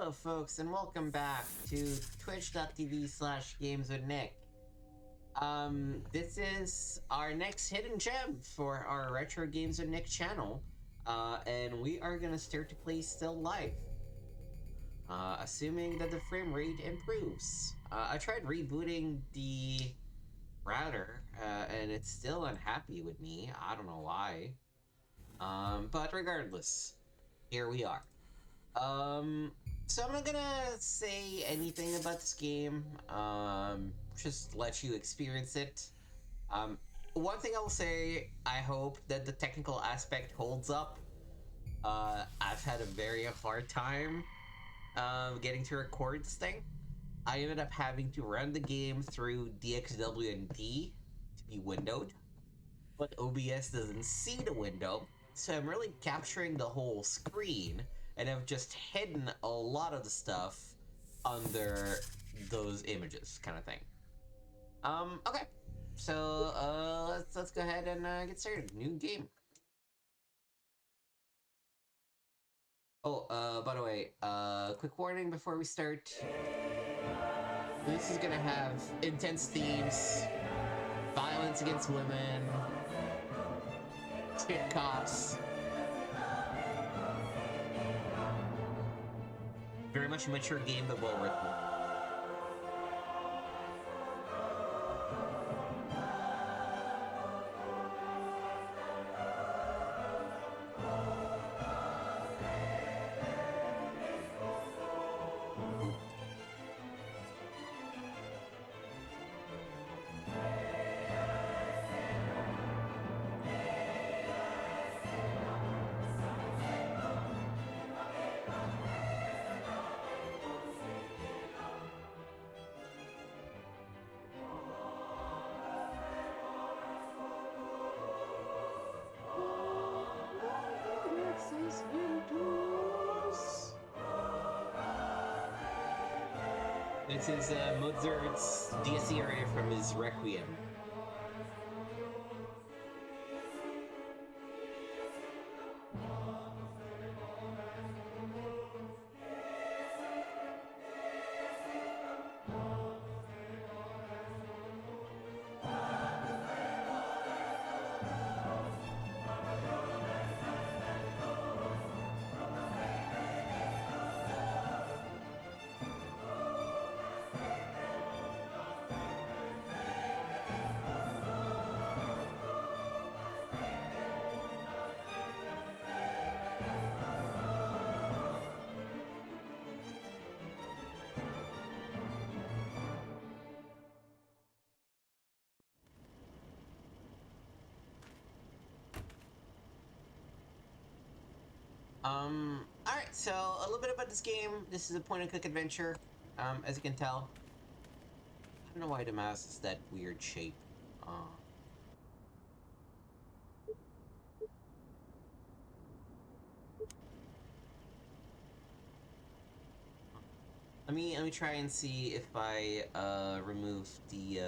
Hello folks and welcome back to twitch.tv/gameswithnick. This is our next hidden gem for our Retro Games with Nick channel. And we are gonna start to play Still Life. Assuming that the frame rate improves. I tried rebooting the router, and it's still unhappy with me. I don't know why. But regardless, here we are. So I'm not gonna say anything about this game. Just let you experience it. One thing I will say, I hope that the technical aspect holds up. I've had a very hard time getting to record this thing. I ended up having to run the game through DXW and D to be windowed, but OBS doesn't see the window, so I'm really capturing the whole screen, and I've just hidden a lot of the stuff under those images, kind of thing. Okay, so let's go ahead and get started. New game. Oh, by the way, quick warning before we start. This is gonna have intense themes, violence against women, tit cops. Very much a mature game, but well written. This is Mozart's Dies Irae from his Requiem. Alright, so a little bit about this game. This is a point-and-click adventure, as you can tell. I don't know why the mouse is that weird shape. Let me try and see if I, remove the,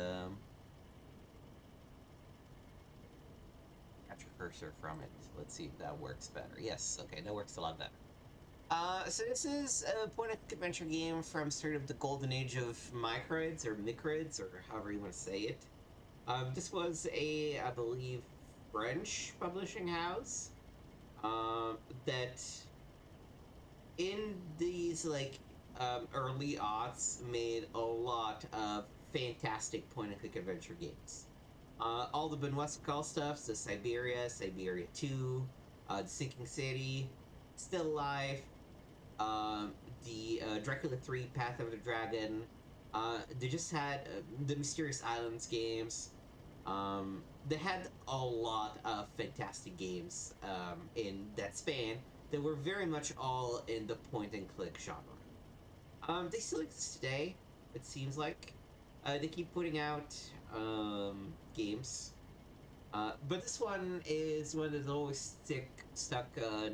capture cursor from it. Let's see if that works better. Yes, okay, that works a lot better. So this is a point-and-click adventure game from sort of the golden age of microids, or microids, or however you want to say it. This was a, I believe, French publishing house, that in these, like, early aughts made a lot of fantastic point-and-click adventure games. All the Benoit Skull stuff, so Siberia, Siberia 2, The Sinking City, Still Alive, the Dracula 3, Path of the Dragon. They just had the Mysterious Islands games. They had a lot of fantastic games in that span that were very much all in the point-and-click genre. They still exist today, it seems like. They keep putting out games. But this one is one that's always stuck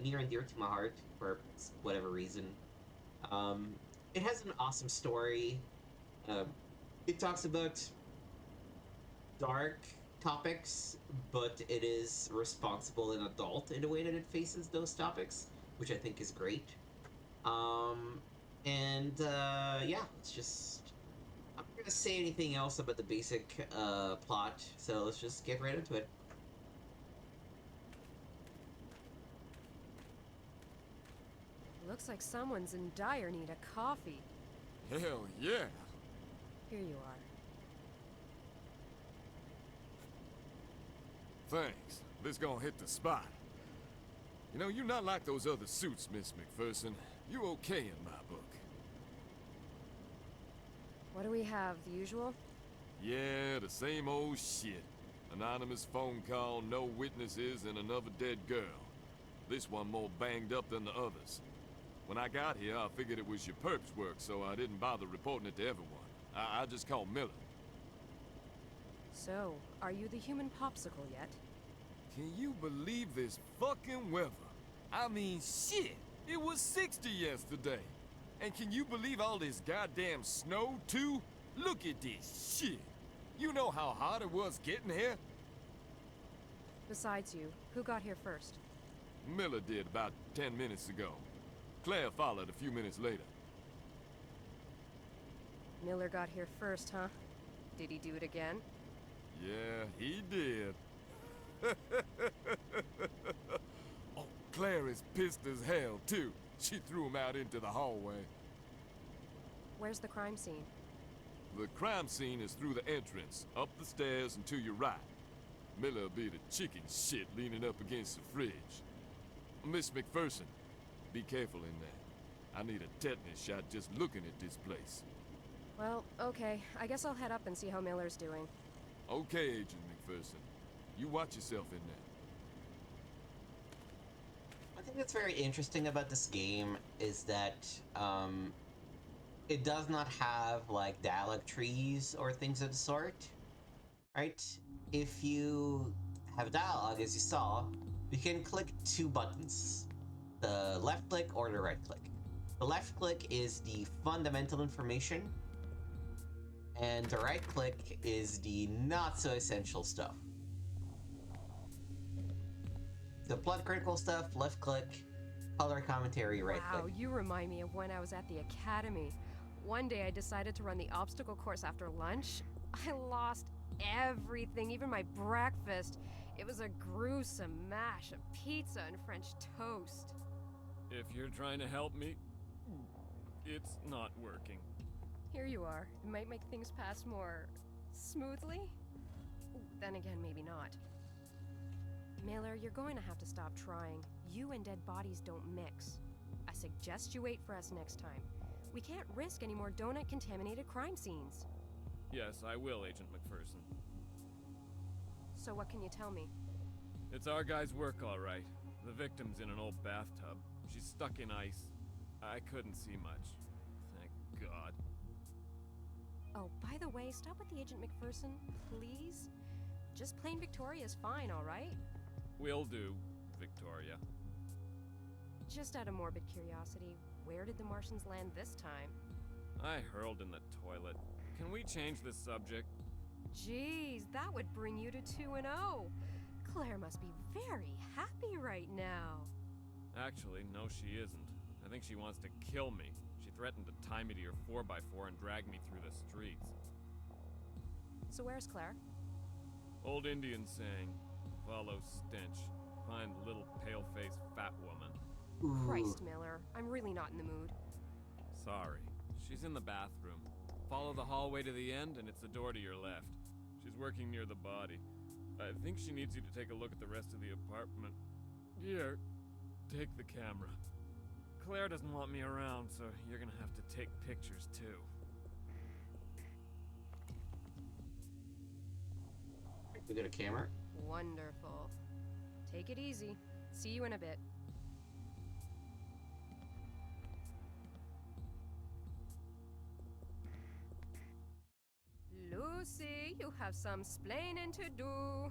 near and dear to my heart for whatever reason. It has an awesome story. It talks about dark topics, but it is responsible and adult in the way that it faces those topics, which I think is great. And yeah, let's just. I'm not gonna say anything else about the basic plot, so let's just get right into it. Looks like someone's in dire need of coffee. Hell yeah. Here you are. Thanks. This gonna hit the spot. You know, you're not like those other suits, Miss McPherson. You okay in my book. What do we have? The usual? Yeah, the same old shit. Anonymous phone call, no witnesses, and another dead girl. This one more banged up than the others. When I got here, I figured it was your perp's work, so I didn't bother reporting it to everyone. I just called Miller. So, are you the human popsicle yet? Can you believe this fucking weather? I mean, shit! It was 60 yesterday. And can you believe all this goddamn snow, too? Look at this shit. You know how hot it was getting here? Besides you, who got here first? Miller did about 10 minutes ago. Claire followed a few minutes later. Miller got here first, huh? Did he do it again? Yeah, he did. Oh, Claire is pissed as hell, too. She threw him out into the hallway. Where's the crime scene? The crime scene is through the entrance, up the stairs and to your right. Miller beat a chicken shit leaning up against the fridge. Miss McPherson, be careful in there. I need a tetanus shot just looking at this place. Well, okay. I guess I'll head up and see how Miller's doing. Okay, Agent McPherson. You watch yourself in there. I think that's very interesting about this game is that it does not have like dialogue trees or things of the sort, right? If you have dialogue, as you saw, you can click two buttons, the left click or the right click. The left click is the fundamental information, and the right click is the not so essential stuff. The plot critical stuff, left click, color commentary, right click. Wow, you remind me of when I was at the academy. One day I decided to run the obstacle course after lunch. I lost everything, even my breakfast. It was a gruesome mash of pizza and French toast. If you're trying to help me, it's not working. Here you are. It might make things pass more smoothly. Ooh, then again, maybe not. Miller, you're going to have to stop trying. You and dead bodies don't mix. I suggest you wait for us next time. We can't risk any more donut-contaminated crime scenes. Yes, I will, Agent McPherson. So what can you tell me? It's our guy's work, all right. The victim's in an old bathtub. She's stuck in ice. I couldn't see much. Thank God. Oh, by the way, stop with the Agent McPherson, please. Just plain Victoria's fine, all right? Will do, Victoria. Just out of morbid curiosity, where did the Martians land this time? I hurled in the toilet. Can we change this subject? Jeez, that would bring you to 2-0. Claire must be very happy right now. Actually, no, she isn't. I think she wants to kill me. She threatened to tie me to your 4x4 and drag me through the streets. So where's Claire? Old Indian saying, follow stench. Find little pale-faced fat woman. Ooh. Christ, Miller, I'm really not in the mood. Sorry. She's in the bathroom. Follow the hallway to the end, and it's the door to your left. She's working near the body. I think she needs you to take a look at the rest of the apartment. Here, take the camera. Claire doesn't want me around, so you're gonna have to take pictures, too. We got a camera? Wonderful. Take it easy. See you in a bit. Lucy, you have some splaining to do.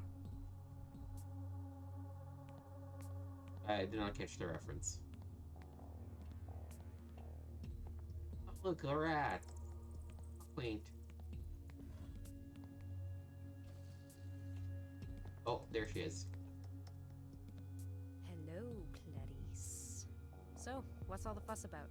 I did not catch the reference. Oh, look, a rat. Quaint. Oh, there she is. Hello, Clarice. So, what's all the fuss about?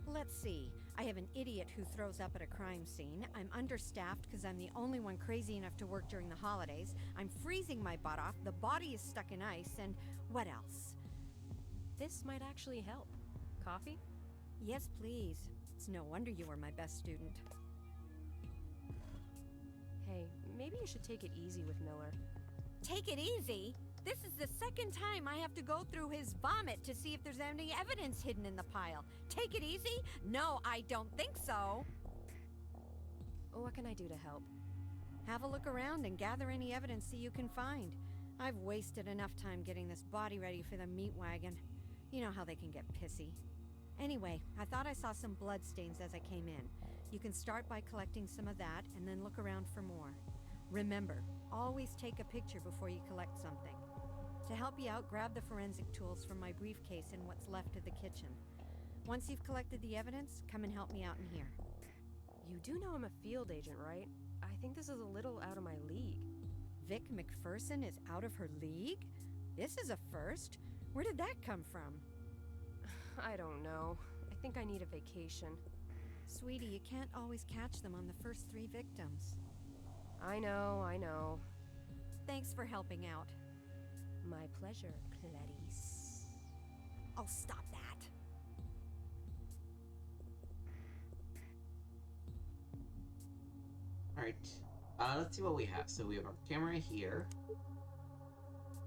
Let's see. I have an idiot who throws up at a crime scene. I'm understaffed because I'm the only one crazy enough to work during the holidays. I'm freezing my butt off. The body is stuck in ice. And what else? This might actually help. Coffee? Yes, please. It's no wonder you were my best student. Hey, maybe you should take it easy with Miller. Take it easy? This is the second time I have to go through his vomit to see if there's any evidence hidden in the pile. Take it easy? No, I don't think so. What can I do to help? Have a look around and gather any evidence that you can find. I've wasted enough time getting this body ready for the meat wagon. You know how they can get pissy. Anyway, I thought I saw some bloodstains as I came in. You can start by collecting some of that and then look around for more. Remember, always take a picture before you collect something. To help you out, grab the forensic tools from my briefcase and what's left of the kitchen. Once you've collected the evidence, come and help me out in here. You do know I'm a field agent, right? I think this is a little out of my league. Vic McPherson is out of her league? This is a first. Where did that come from? I don't know. I think I need a vacation. Sweetie, you can't always catch them on the first 3 victims. I know. Thanks for helping out. My pleasure, Clarice. Oh, stop that. Alright. Let's see what we have. So we have our camera here.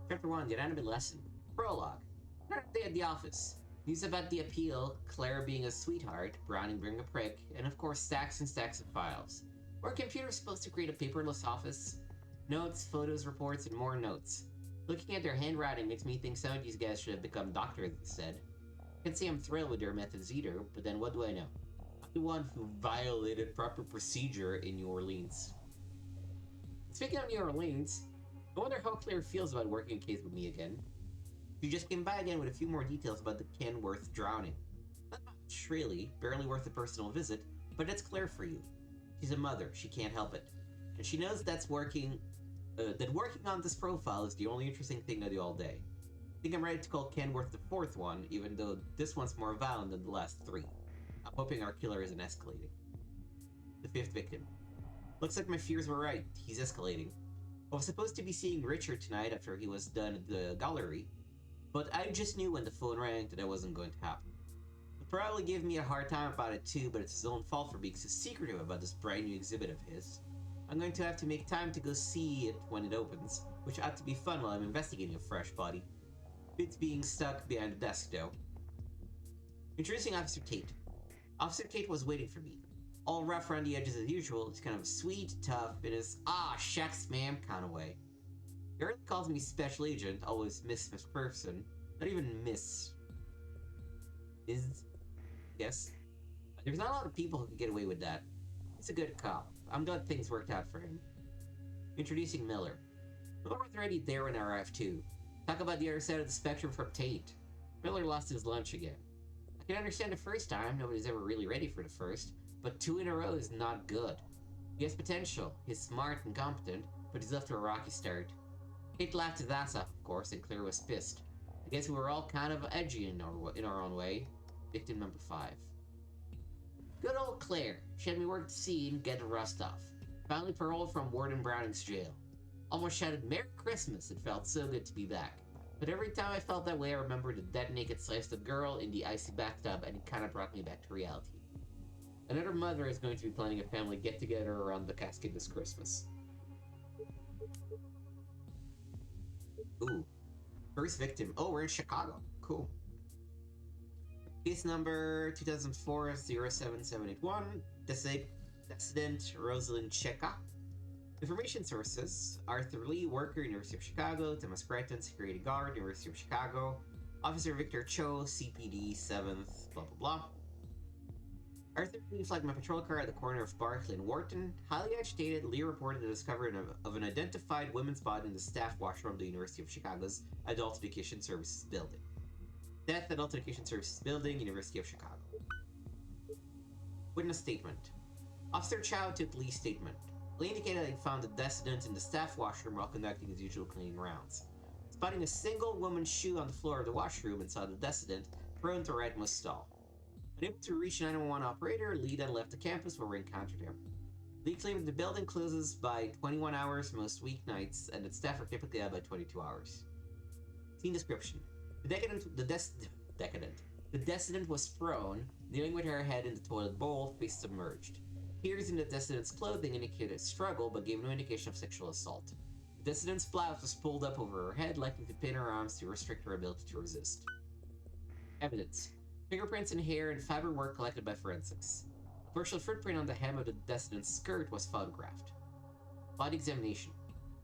Chapter 1, the anatomy lesson. Prologue. Another day at the office. News about the appeal, Claire being a sweetheart, Browning being a prick, and of course stacks and stacks of files. Were computers supposed to create a paperless office? Notes, photos, reports, and more notes. Looking at their handwriting makes me think some of these guys should have become doctors instead. Can't say I'm thrilled with their methods either, but then what do I know? I'm the one who violated proper procedure in New Orleans. Speaking of New Orleans, I wonder how Claire feels about working a case with me again. She just came by again with a few more details about the Kenworth drowning. Not much, really, barely worth a personal visit, but that's Claire for you. She's a mother, she can't help it. And she knows that working on this profile is the only interesting thing I do all day. I think I'm ready to call Kenworth the 4th one, even though this one's more violent than the last 3. I'm hoping our killer isn't escalating. The 5th victim. Looks like my fears were right, he's escalating. I was supposed to be seeing Richard tonight after he was done at the gallery, but I just knew when the phone rang that that wasn't going to happen. He'll probably give me a hard time about it too, but it's his own fault for being so secretive about this brand new exhibit of his. I'm going to have to make time to go see it when it opens, which ought to be fun while I'm investigating a fresh body. It's being stuck behind the desk though. Introducing Officer Tate. Officer Tate was waiting for me. All rough around the edges as usual, he's kind of sweet, tough, in his shucks ma'am kind of way. He already calls me Special Agent, always Miss McPherson, not even Miss. Yes. There's not a lot of people who can get away with that. He's a good cop. I'm glad things worked out for him. Introducing Miller. Miller was already there when I arrived too. Talk about the other side of the spectrum from Tate. Miller lost his lunch again. I can understand the first time, nobody's ever really ready for the first, but 2 in a row is not good. He has potential, he's smart and competent, but he's off to a rocky start. Tate laughed his ass off, of course, and Claire was pissed. I guess we were all kind of edgy in our own way. Victim number 5. Good old Claire. She had me work the scene, get the rust off. Finally paroled from Warden Browning's jail. Almost shouted Merry Christmas, it felt so good to be back. But every time I felt that way, I remembered the dead naked sliced up girl in the icy bathtub, and it kinda brought me back to reality. Another mother is going to be planning a family get-together around the casket this Christmas. Ooh. First victim. Oh, we're in Chicago. Cool. Case number 2004-07781. Decedent Rosalind Cheka. Information sources: Arthur Lee, worker, University of Chicago. Thomas Creighton, security guard, University of Chicago. Officer Victor Cho, CPD, 7th, blah blah blah. Arthur Lee flagged my patrol car at the corner of Barclay and Wharton. Highly agitated, Lee reported the discovery of an identified woman's body in the staff washroom of the University of Chicago's Adult Education Services building. Death, Adult Education Services Building, University of Chicago. Witness statement. Officer Chow took Lee's statement. Lee indicated that he found the decedent in the staff washroom while conducting his usual cleaning rounds. Spotting a single woman's shoe on the floor of the washroom and saw the decedent prone to rightmost stall. Unable to reach 911 operator, Lee then left the campus where we encountered him. Lee claimed that the building closes by 21 hours most weeknights, and that staff are typically out by 22 hours. Scene description. The decedent was prone, kneeling with her head in the toilet bowl, face submerged. Tears in the decedent's clothing indicated struggle, but gave no indication of sexual assault. The decedent's blouse was pulled up over her head, likely to pin her arms to restrict her ability to resist. Evidence. Fingerprints and hair and fiber were collected by forensics. A partial footprint on the hem of the decedent's skirt was photographed. Body examination.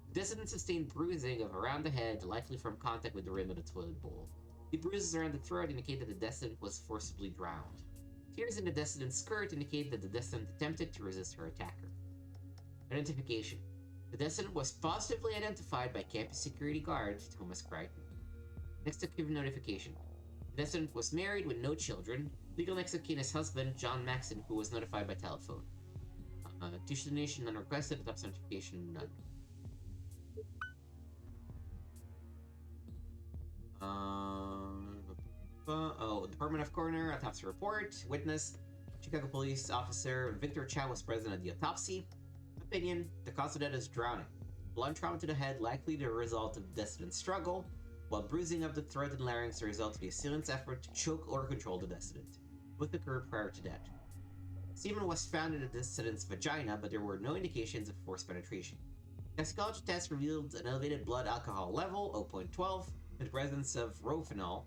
The decedent sustained bruising of around the head, likely from contact with the rim of the toilet bowl. The bruises around the throat indicate that the decedent was forcibly drowned. Tears in the decedent's skirt indicate that the decedent attempted to resist her attacker. Identification. The decedent was positively identified by campus security guard Thomas Crichton. Next of kin notification. The decedent was married with no children. Legal next of kin is husband John Maxon, who was notified by telephone. Destination none requested. Top notification none. Department of Coroner, autopsy report. Witness, Chicago police officer Victor Chow was present at the autopsy. Opinion, the cause of death is drowning. Blunt trauma to the head likely the result of the decedent's struggle, while bruising of the throat and larynx the result of the assailant's effort to choke or control the decedent. Both occurred prior to death. Semen was found in the decedent's vagina, but there were no indications of forced penetration. Toxicology tests revealed an elevated blood alcohol level, 0.12, and the presence of rufinol,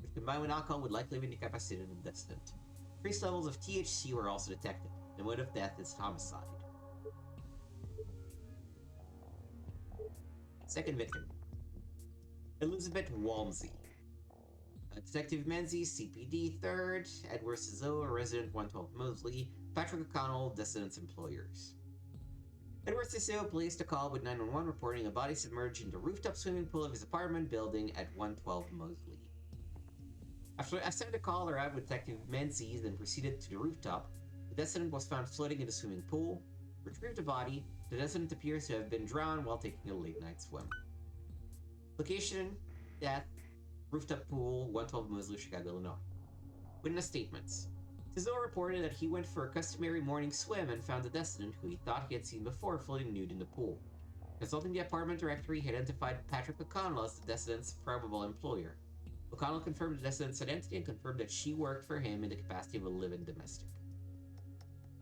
which combined with alcohol would likely have incapacitated the decedent. Increased levels of THC were also detected. The mode of death is homicide. Second victim, Elizabeth Walmsley. Detective Menzies, CPD, 3rd, Edward Cizo, resident 112 Mosley, Patrick O'Connell, decedent's employers. Edward Cizo placed a call with 911 reporting a body submerged in the rooftop swimming pool of his apartment building at 112 Mosley. After the call arrived with Detective Menzies and proceeded to the rooftop, the decedent was found floating in the swimming pool. Retrieved the body, the decedent appears to have been drowned while taking a late-night swim. Location, death, rooftop pool, 112 Mosley, Chicago, Illinois. Witness statements. Cizo reported that he went for a customary morning swim and found the decedent, who he thought he had seen before, floating nude in the pool. Consulting the apartment directory, he identified Patrick O'Connell as the decedent's probable employer. O'Connell confirmed the decedent's identity and confirmed that she worked for him in the capacity of a live-in domestic.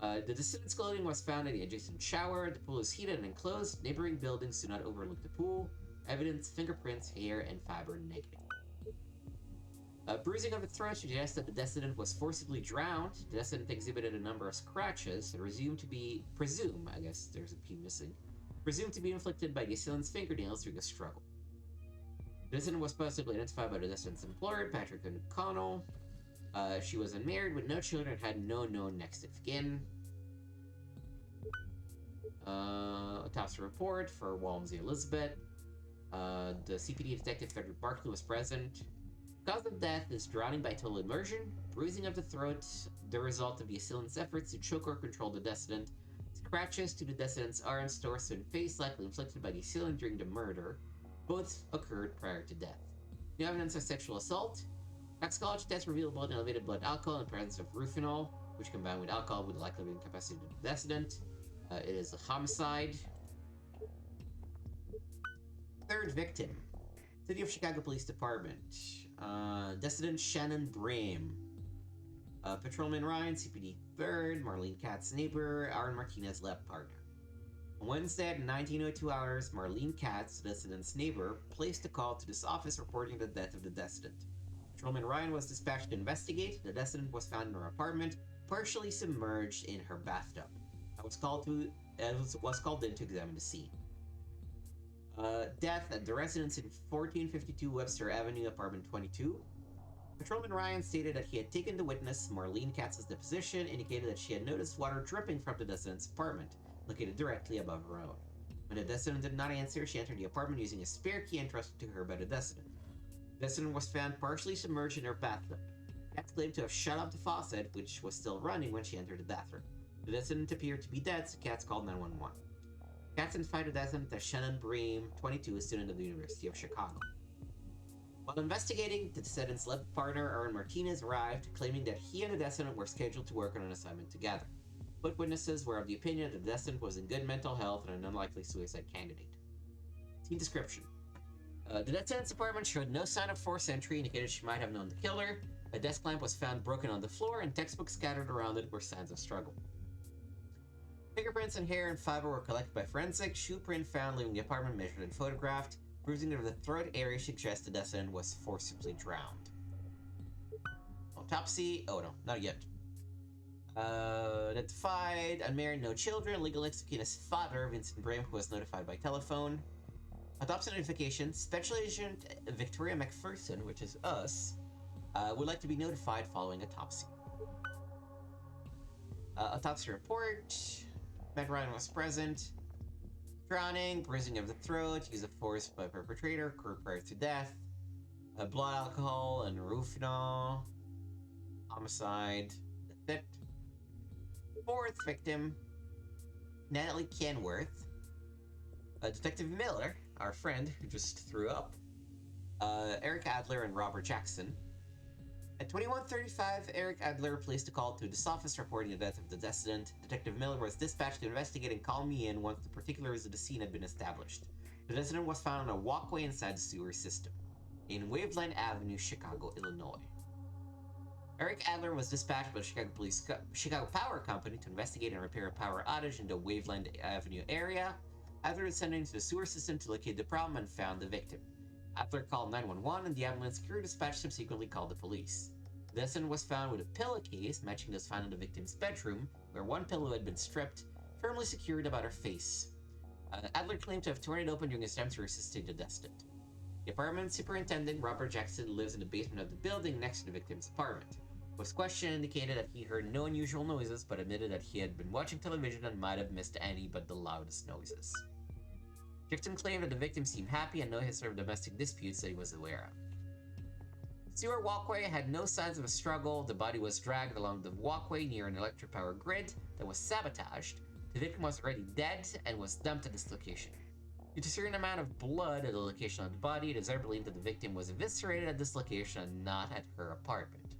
The decedent's clothing was found in the adjacent shower. The pool is heated and enclosed. Neighboring buildings do not overlook the pool. Evidence, fingerprints, hair, and fiber negative. Bruising of the throat suggests that the decedent was forcibly drowned. The decedent exhibited a number of scratches that I guess there's a P missing, presumed to be inflicted by the assailant's fingernails during the struggle. The decedent was possibly identified by the decedent's employer, Patrick O'Connell. She was unmarried with no children and had no known next of kin. Autopsy report for Walmsley Elizabeth. The CPD detective Frederick Barkley was present. Cause of death is drowning by total immersion, bruising of the throat, the result of the assailant's efforts to choke or control the decedent, scratches to the decedent's arms, torso, and face likely inflicted by the assailant during the murder. Both occurred prior to death. No evidence of sexual assault. Toxicology tests revealed both elevated blood alcohol and presence of rufinol, which combined with alcohol would likely have incapacitated the decedent. It is a homicide. Third victim, City of Chicago Police Department. Decedent Shannon Brame. Patrolman Ryan, CPD 3rd, Marlene Katz neighbor, Aaron Martinez lab partner. On Wednesday at 19:02 hours, Marlene Katz, the decedent's neighbor, placed a call to this office reporting the death of the decedent. Patrolman Ryan was dispatched to investigate. The decedent was found in her apartment, partially submerged in her bathtub. Was called in to examine the scene. Death at the residence in 1452 Webster Avenue, apartment 22. Patrolman Ryan stated that he had taken the witness, Marlene Katz's deposition, indicated that she had noticed water dripping from the decedent's apartment, located directly above her own. When the decedent did not answer, she entered the apartment using a spare key entrusted to her by the decedent. The decedent was found partially submerged in her bathtub. Katz claimed to have shut off the faucet, which was still running when she entered the bathroom. The decedent appeared to be dead, so Katz called 911. Katz identified the decedent as Shannon Brame, 22, a student of the University of Chicago. While investigating, the descendant's lab partner, Aaron Martinez, arrived, claiming that he and the descendant were scheduled to work on an assignment together. Both witnesses were of the opinion that the descendant was in good mental health and an unlikely suicide candidate. See description. The descendant's apartment showed no sign of forced entry, indicated she might have known the killer. A desk lamp was found broken on the floor, and textbooks scattered around it were signs of struggle. Fingerprints and hair and fiber were collected by forensics. Shoe print found leaving the apartment measured and photographed. Bruising of the throat area suggests the descendant was forcibly drowned. Autopsy. Oh no, not yet. Identified, unmarried, no children. Legal next to Keena's father, Vincent Brame, who was notified by telephone. Autopsy notification. Special Agent Victoria McPherson, which is us, would like to be notified following autopsy. Autopsy report. Meg Ryan was present. Drowning, bruising of the throat, use of force by perpetrator, occurred prior to death. Blood alcohol and rufinol. Homicide. That's it. Fourth victim, Natalie Kenworth. Detective Miller, our friend who just threw up. Eric Adler and Robert Jackson. At 21:35, Eric Adler placed a call to this office reporting the death of the descendant. Detective Miller was dispatched to investigate and call me in once the particulars of the scene had been established. The descendant was found on a walkway inside the sewer system in Waveland Avenue, Chicago, Illinois. Eric Adler was dispatched by the Chicago Power Company to investigate and repair a power outage in the Waveland Avenue area. Adler descended into the sewer system to locate the problem and found the victim. Adler called 911 and the ambulance crew dispatched subsequently called the police. The descendant was found with a pillowcase matching those found in the victim's bedroom, where one pillow had been stripped, firmly secured about her face. Adler claimed to have torn it open during his attempt to resuscitate the descendant. The apartment superintendent, Robert Jackson, lives in the basement of the building next to the victim's apartment. Was questioned indicated that he heard no unusual noises, but admitted that he had been watching television and might have missed any but the loudest noises. Jackson claimed that the victim seemed happy and no history of domestic disputes that he was aware of. The sewer walkway had no signs of a struggle. The body was dragged along the walkway near an electric power grid that was sabotaged. The victim was already dead and was dumped at this location. Due to a certain amount of blood at the location of the body, it is believed that the victim was eviscerated at this location and not at her apartment.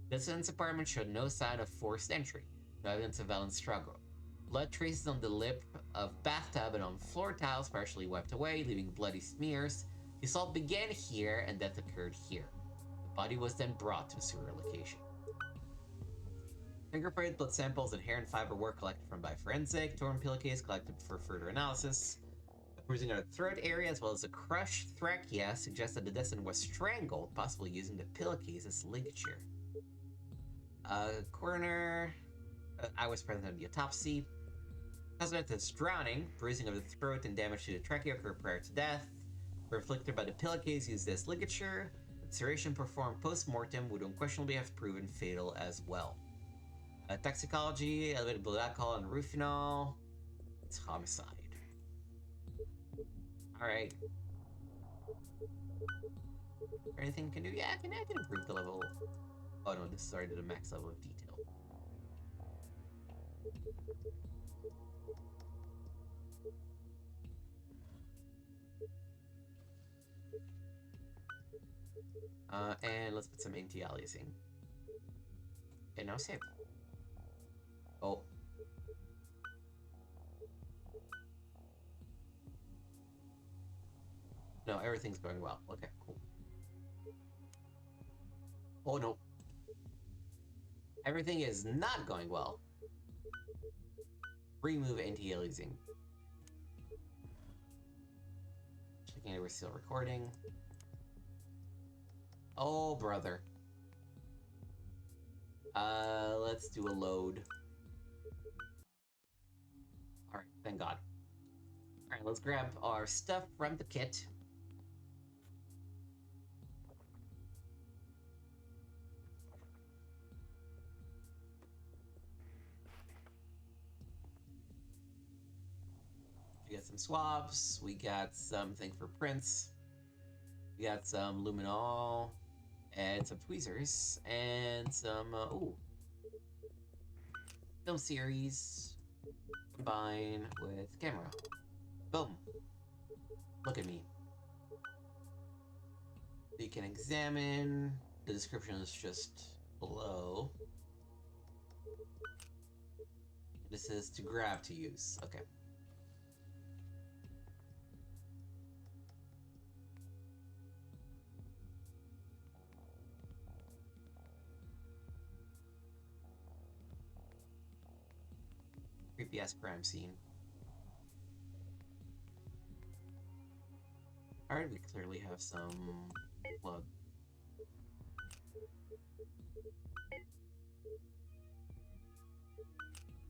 The descendant's apartment showed no sign of forced entry, no evidence of violent struggle. Blood traces on the lip of bathtub and on floor tiles partially wiped away, leaving bloody smears. The assault began here and death occurred here. The body was then brought to the sewer location. Fingerprint, blood samples, and hair and fiber were collected from by forensic. Torn pillowcase collected for further analysis. The bruising of the throat area as well as a crushed trachea suggests that the descendant was strangled, possibly using the pillowcase as ligature. Coroner, I was present at the autopsy. Descendant is drowning, bruising of the throat and damage to the trachea occurred prior to death. Were inflicted by the pillowcase used as ligature. Laceration performed post-mortem would unquestionably have proven fatal as well. Toxicology, elevated blood alcohol and rufinol. It's homicide. Alright. Anything you can do? Yeah, I can improve the level. Oh no, this is already the max level of detail. And let's put some anti-aliasing. And now save. Oh. No, everything's going well. Okay, cool. Oh no. Everything is not going well. Remove anti-aliasing. Checking if we're still recording. Oh, brother. Let's do a load. Alright, thank God. Alright, let's grab our stuff from the kit. We got some swabs, we got something for prints, we got some luminol, and some tweezers, and some, ooh. Film series, combine with camera. Boom. Look at me. You can examine. The description is just below. This is to grab to use. Okay. Creepy ass crime scene. Alright, we clearly have some blood.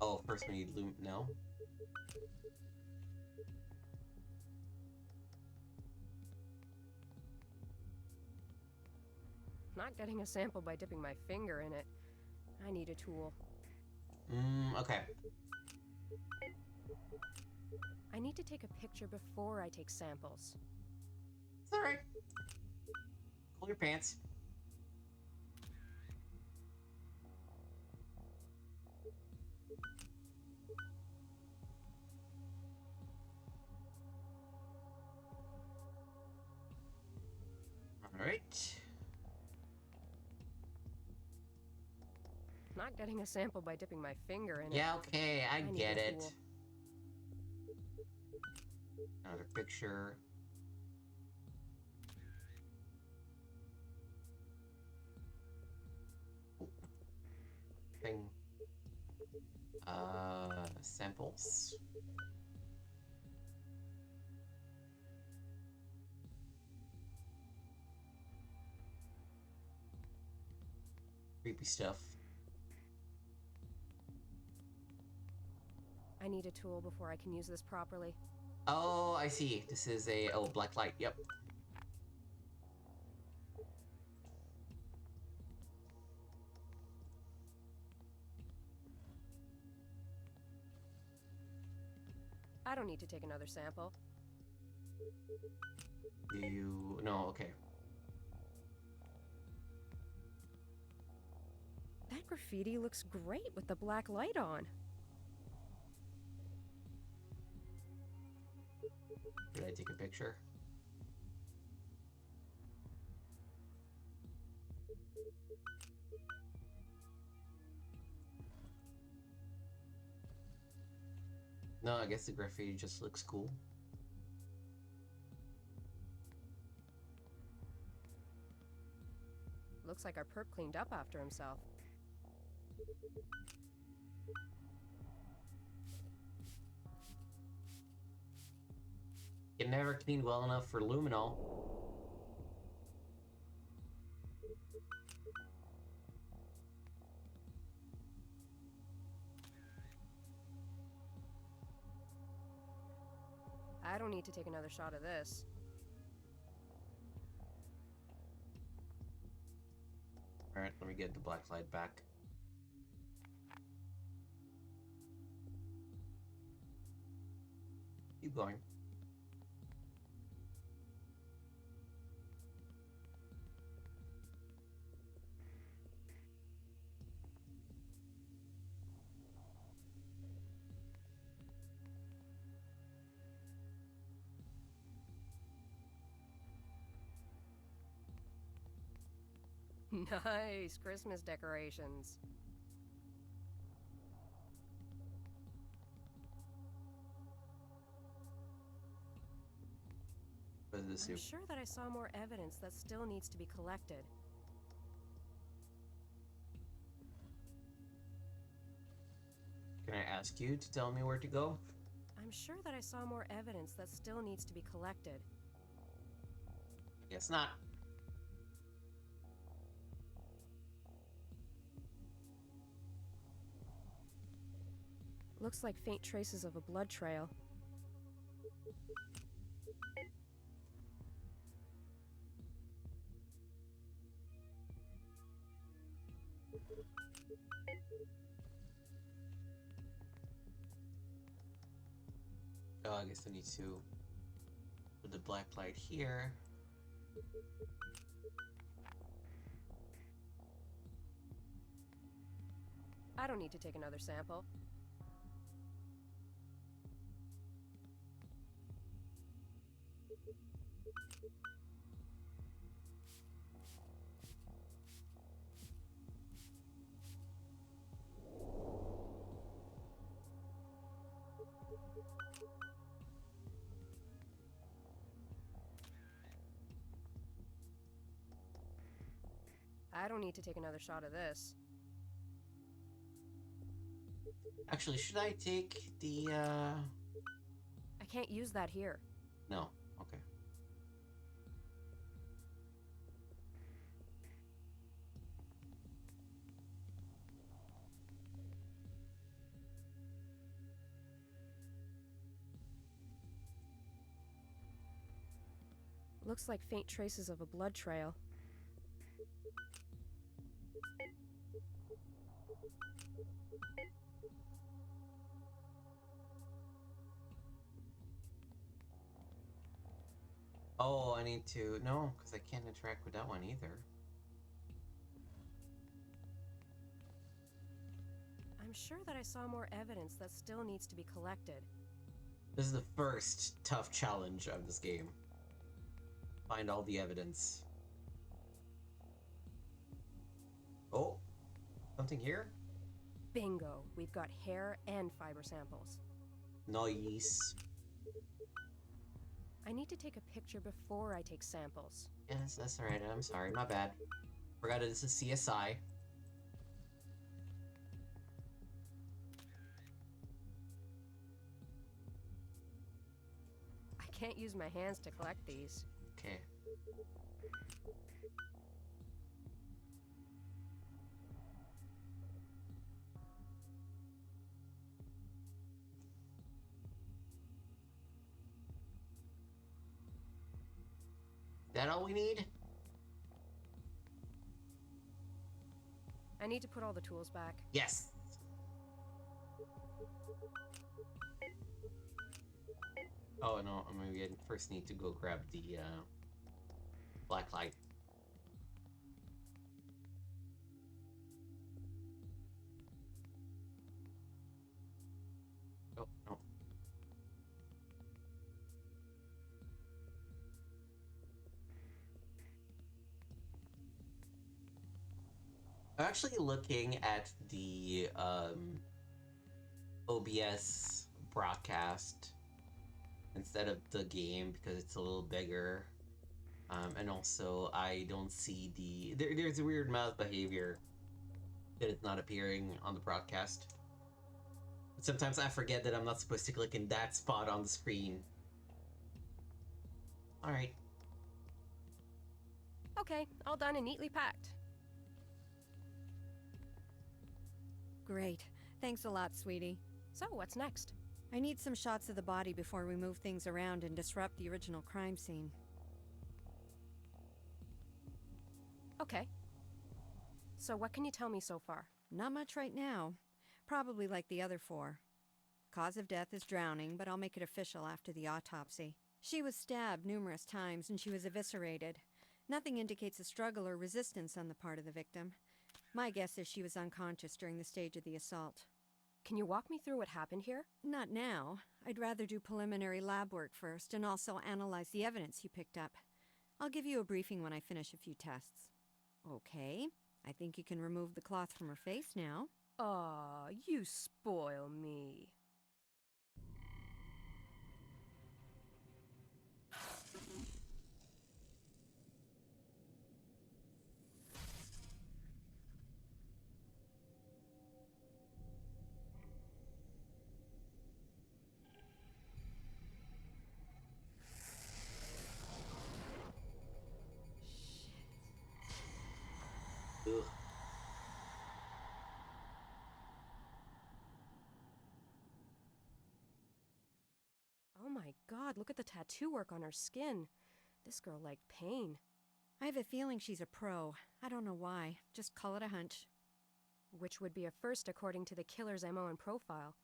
Oh, first we need loom. No. Not getting a sample by dipping my finger in it. I need a tool. Okay. I need to take a picture before I take samples. It's alright. Pull your pants. Alright. Not getting a sample by dipping my finger in it. Yeah, okay, I need get a it. tool. Another picture. Thing. Samples. Creepy stuff. I need a tool before I can use this properly. Oh, I see. This is a black light. Yep. I don't need to take another sample. Do you? No. Okay. That graffiti looks great with the black light on. Did I take a picture? No, I guess the graffiti just looks cool. Looks like our perp cleaned up after himself. It never cleaned well enough for luminol. I don't need to take another shot of this. Alright, let me get the black light back. Keep going. Nice Christmas decorations. What does this I'm do? sure that I saw more evidence that still needs to be collected. Can I ask you to tell me where to go? I'm sure that I saw more evidence that still needs to be collected. I guess not. Looks like faint traces of a blood trail. Oh, I guess I need to put the black light here. I don't need to take another sample. I don't need to take another shot of this. Actually, should I take the, I can't use that here. No. Okay. Looks like faint traces of a blood trail. Oh, I need to... No, because I can't interact with that one either. I'm sure that I saw more evidence that still needs to be collected. This is the first tough challenge of this game. Find all the evidence. Oh, something here? Bingo! We've got hair and fiber samples. Nice. I need to take a picture before I take samples. Yes, that's alright. I'm sorry. My bad. Forgot this is CSI. I can't use my hands to collect these. Okay. That all we need? I need to put all the tools back. Yes. Oh no, maybe I first need to go grab the black light. Oh no. I'm actually looking at the OBS broadcast instead of the game because it's a little bigger. And also, I don't see the... There's a weird mouse behavior that is not appearing on the broadcast. But sometimes I forget that I'm not supposed to click in that spot on the screen. Alright. Okay, all done and neatly packed. Great. Thanks a lot, sweetie. So, what's next? I need some shots of the body before we move things around and disrupt the original crime scene. Okay. So, what can you tell me so far? Not much right now. Probably like the other 4. Cause of death is drowning, but I'll make it official after the autopsy. She was stabbed numerous times and she was eviscerated. Nothing indicates a struggle or resistance on the part of the victim. My guess is she was unconscious during the stage of the assault. Can you walk me through what happened here? Not now. I'd rather do preliminary lab work first and also analyze the evidence you picked up. I'll give you a briefing when I finish a few tests. Okay, I think you can remove the cloth from her face now. Aw, you spoil me. Ugh. Oh my god, look at the tattoo work on her skin. This girl liked pain. I have a feeling she's a pro. I don't know why. Just call it a hunch. Which would be a first according to the killer's MO and profile.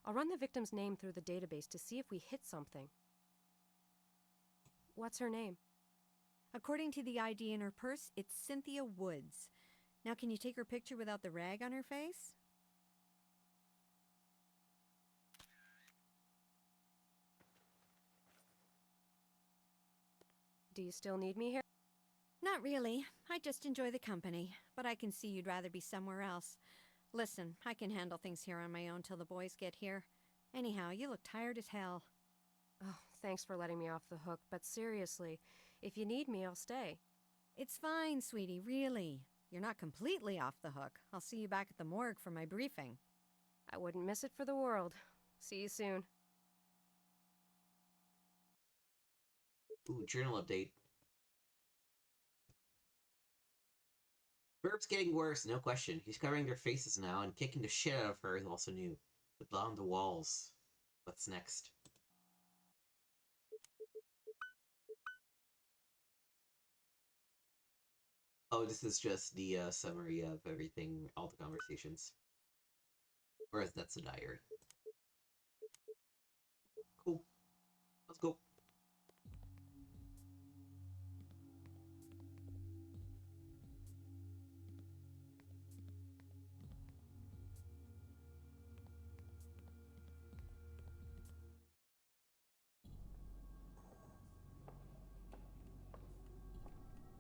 I'll run the victim's name through the database to see if we hit something. What's her name? According to the ID in her purse, it's Cynthia Woods. Now can you take her picture without the rag on her face? Do you still need me here? Not really. I just enjoy the company, but I can see you'd rather be somewhere else. Listen, I can handle things here on my own till the boys get here. Anyhow, you look tired as hell. Oh, thanks for letting me off the hook, but seriously, if you need me, I'll stay. It's fine, sweetie, really. You're not completely off the hook. I'll see you back at the morgue for my briefing. I wouldn't miss it for the world. See you soon. Ooh, journal update. Burp's getting worse, no question. He's covering their faces now, and kicking the shit out of her is also new. The blood on the walls. What's next? Oh, this is just the summary of everything, all the conversations. Or if that's a diary. Cool. Let's go.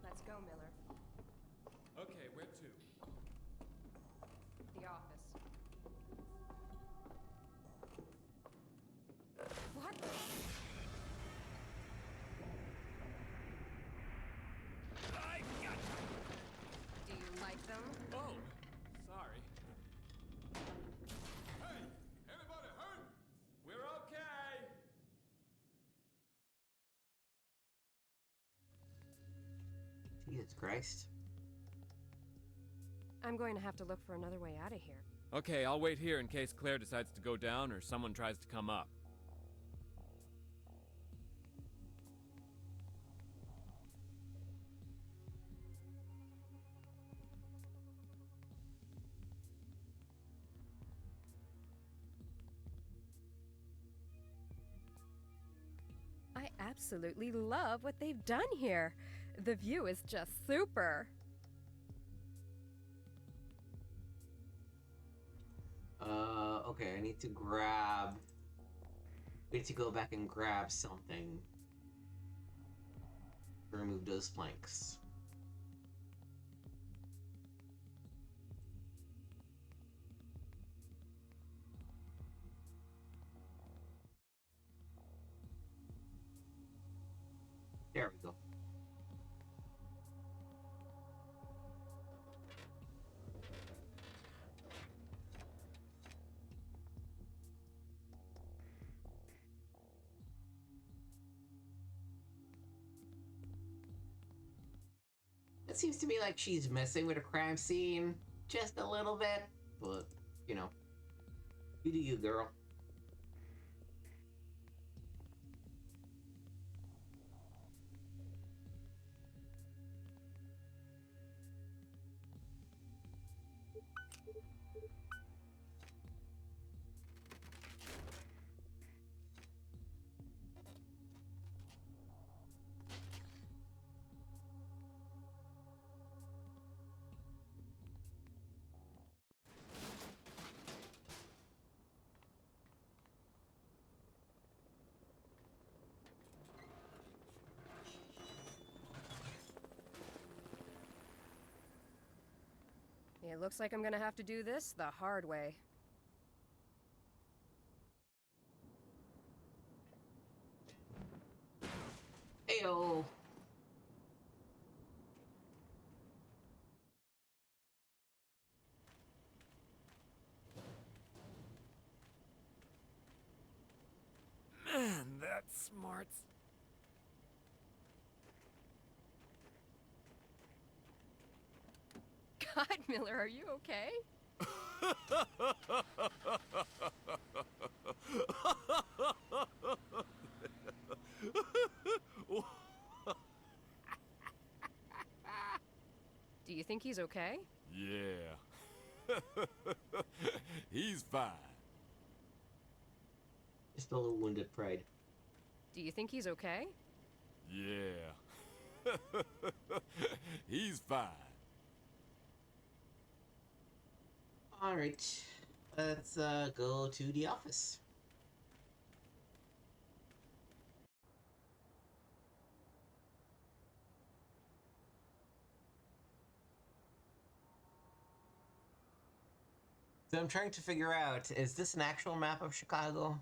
Let's go, Miller. Okay, where to? The office. What? I got you! Do you like them? Oh, sorry. Hey, anybody hurt? We're okay! Jesus Christ. I'm going to have to look for another way out of here. Okay, I'll wait here in case Claire decides to go down or someone tries to come up. I absolutely love what they've done here. The view is just super. Okay, I need to grab... We need to go back and grab something. Remove those planks. There we go. It seems to me like she's messing with a crime scene just a little bit, but, you know, you do you, girl. It looks like I'm gonna have to do this the hard way. Heyo! Man, that's smart. God, Miller, are you okay? Do you think he's okay? Yeah. He's fine. Just a little wounded pride. Do you think he's okay? Yeah. He's fine. Alright, let's go to the office. So I'm trying to figure out, is this an actual map of Chicago?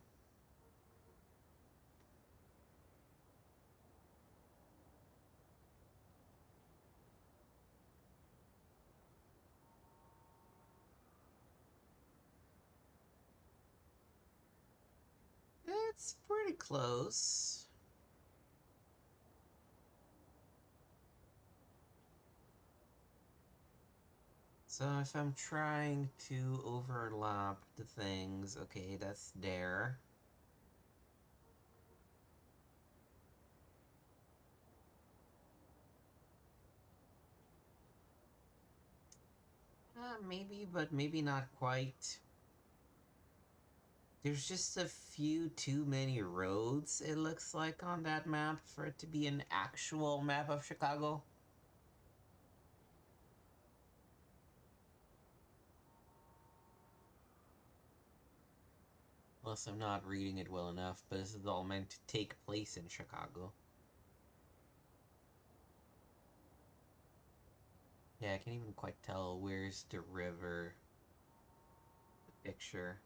It's pretty close. So if I'm trying to overlap the things, okay, that's there. Maybe, but maybe not quite. There's just a few too many roads, it looks like, on that map for it to be an actual map of Chicago. Unless I'm not reading it well enough, but this is all meant to take place in Chicago. Yeah, I can't even quite tell where's the river. The picture.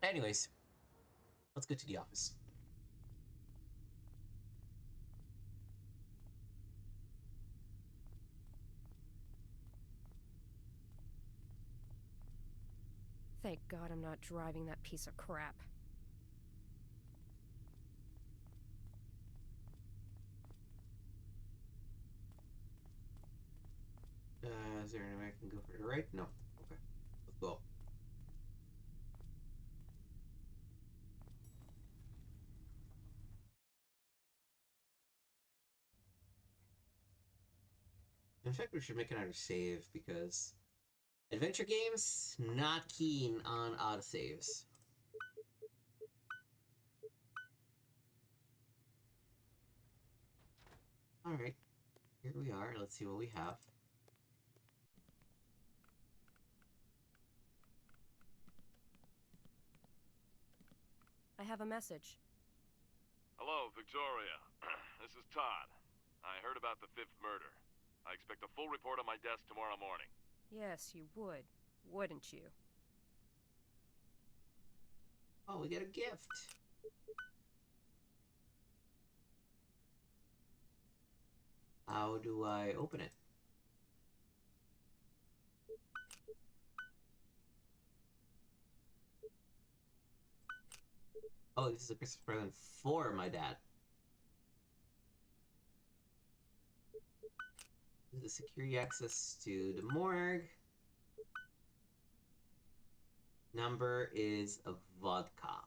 Anyways, let's go to the office. Thank God I'm not driving that piece of crap. Is there any way I can go for the right? No. Okay. Let's go up. In fact, we should make another save because adventure games, not keen on autosaves. Alright, here we are. Let's see what we have. I have a message. Hello, Victoria. This is Todd. I heard about the 5th murder. I expect a full report on my desk tomorrow morning. Yes, you would, wouldn't you? Oh, we get a gift. How do I open it? Oh, this is a Christmas present for my dad. This is security access to the morgue. Number is a vodka.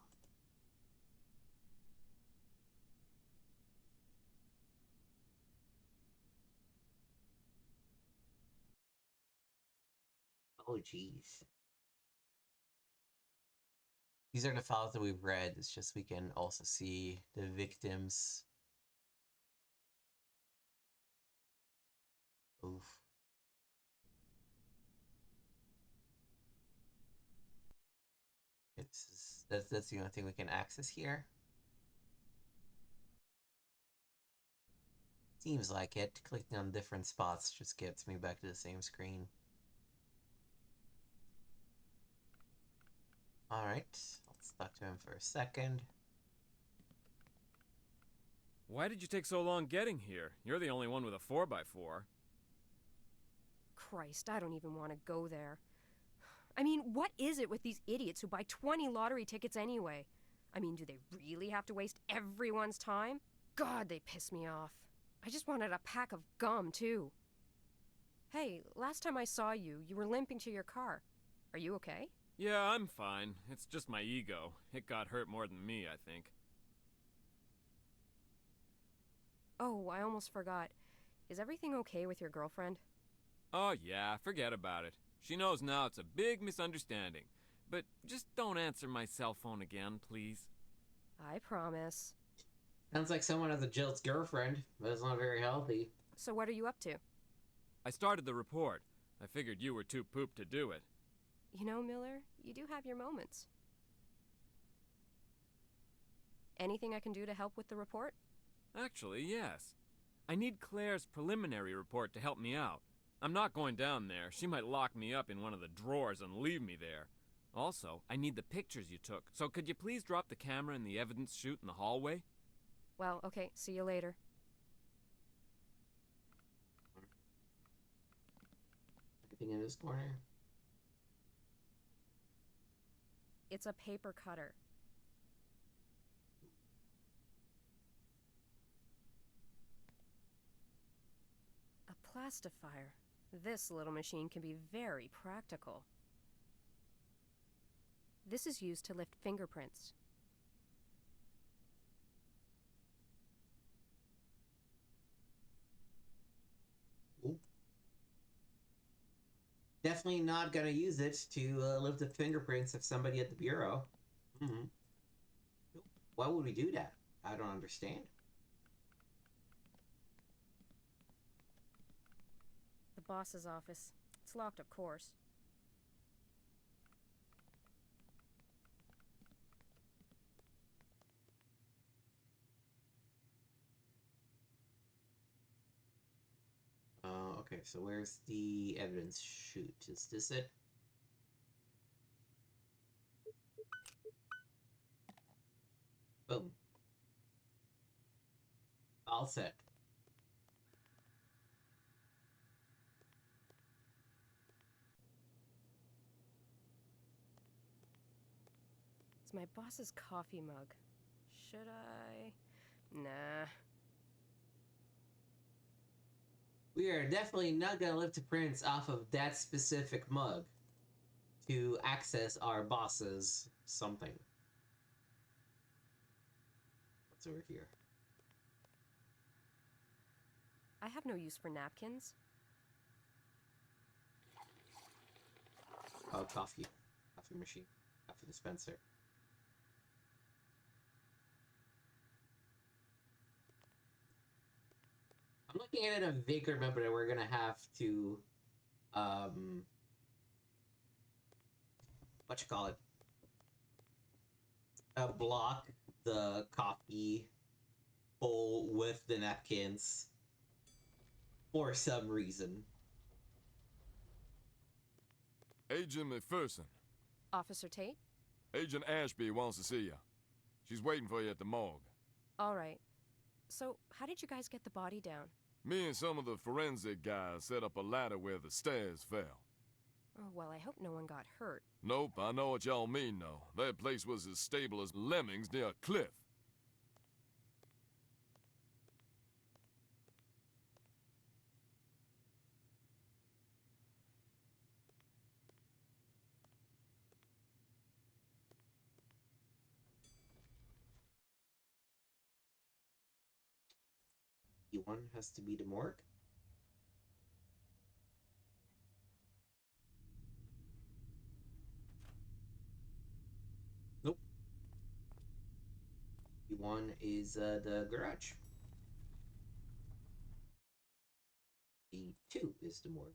Oh, jeez. These are the files that we've read. It's just we can also see the victims. Oof. That's the only thing we can access here. Seems like it. Clicking on different spots just gets me back to the same screen. Alright, let's talk to him for a second. Why did you take so long getting here? You're the only one with a 4x4. Christ, I don't even want to go there. I mean, what is it with these idiots who buy 20 lottery tickets anyway? I mean, do they really have to waste everyone's time? God, they piss me off. I just wanted a pack of gum, too. Hey, last time I saw you, you were limping to your car. Are you okay? Yeah, I'm fine. It's just my ego. It got hurt more than me, I think. Oh, I almost forgot. Is everything okay with your girlfriend? Oh yeah, forget about it. She knows now it's a big misunderstanding. But just don't answer my cell phone again, please. I promise. Sounds like someone has a Jill's girlfriend, but it's not very healthy. So what are you up to? I started the report. I figured you were too pooped to do it. You know, Miller, you do have your moments. Anything I can do to help with the report? Actually, yes. I need Claire's preliminary report to help me out. I'm not going down there. She might lock me up in one of the drawers and leave me there. Also, I need the pictures you took, so could you please drop the camera in the evidence chute in the hallway? Well, okay, see you later. Anything in this corner? It's a paper cutter. A plastifier. This little machine can be very practical. This is used to lift fingerprints. Ooh. Definitely not gonna use it to lift the fingerprints of somebody at the bureau. Mm-hmm. Why would we do that? I don't understand. The boss's office. It's locked, of course. Okay, so where's the evidence chute? Is this it? Boom. All set. It's my boss's coffee mug. Should I? Nah. We are definitely not gonna lift the prints off of that specific mug to access our boss's something. What's over here? I have no use for napkins. Oh, coffee. Coffee machine. Coffee dispenser. I'm looking at it and vaguely remember that we're gonna have to, what you call it? Block the coffee bowl with the napkins for some reason. Agent McPherson. Officer Tate? Agent Ashby wants to see you. She's waiting for you at the morgue. All right. So, how did you guys get the body down? Me and some of the forensic guys set up a ladder where the stairs fell. Oh, well, I hope no one got hurt. Nope, I know what y'all mean, though. That place was as stable as lemmings near a cliff. E1 has to be the morgue. Nope. E1 is the garage. E2 is the morgue.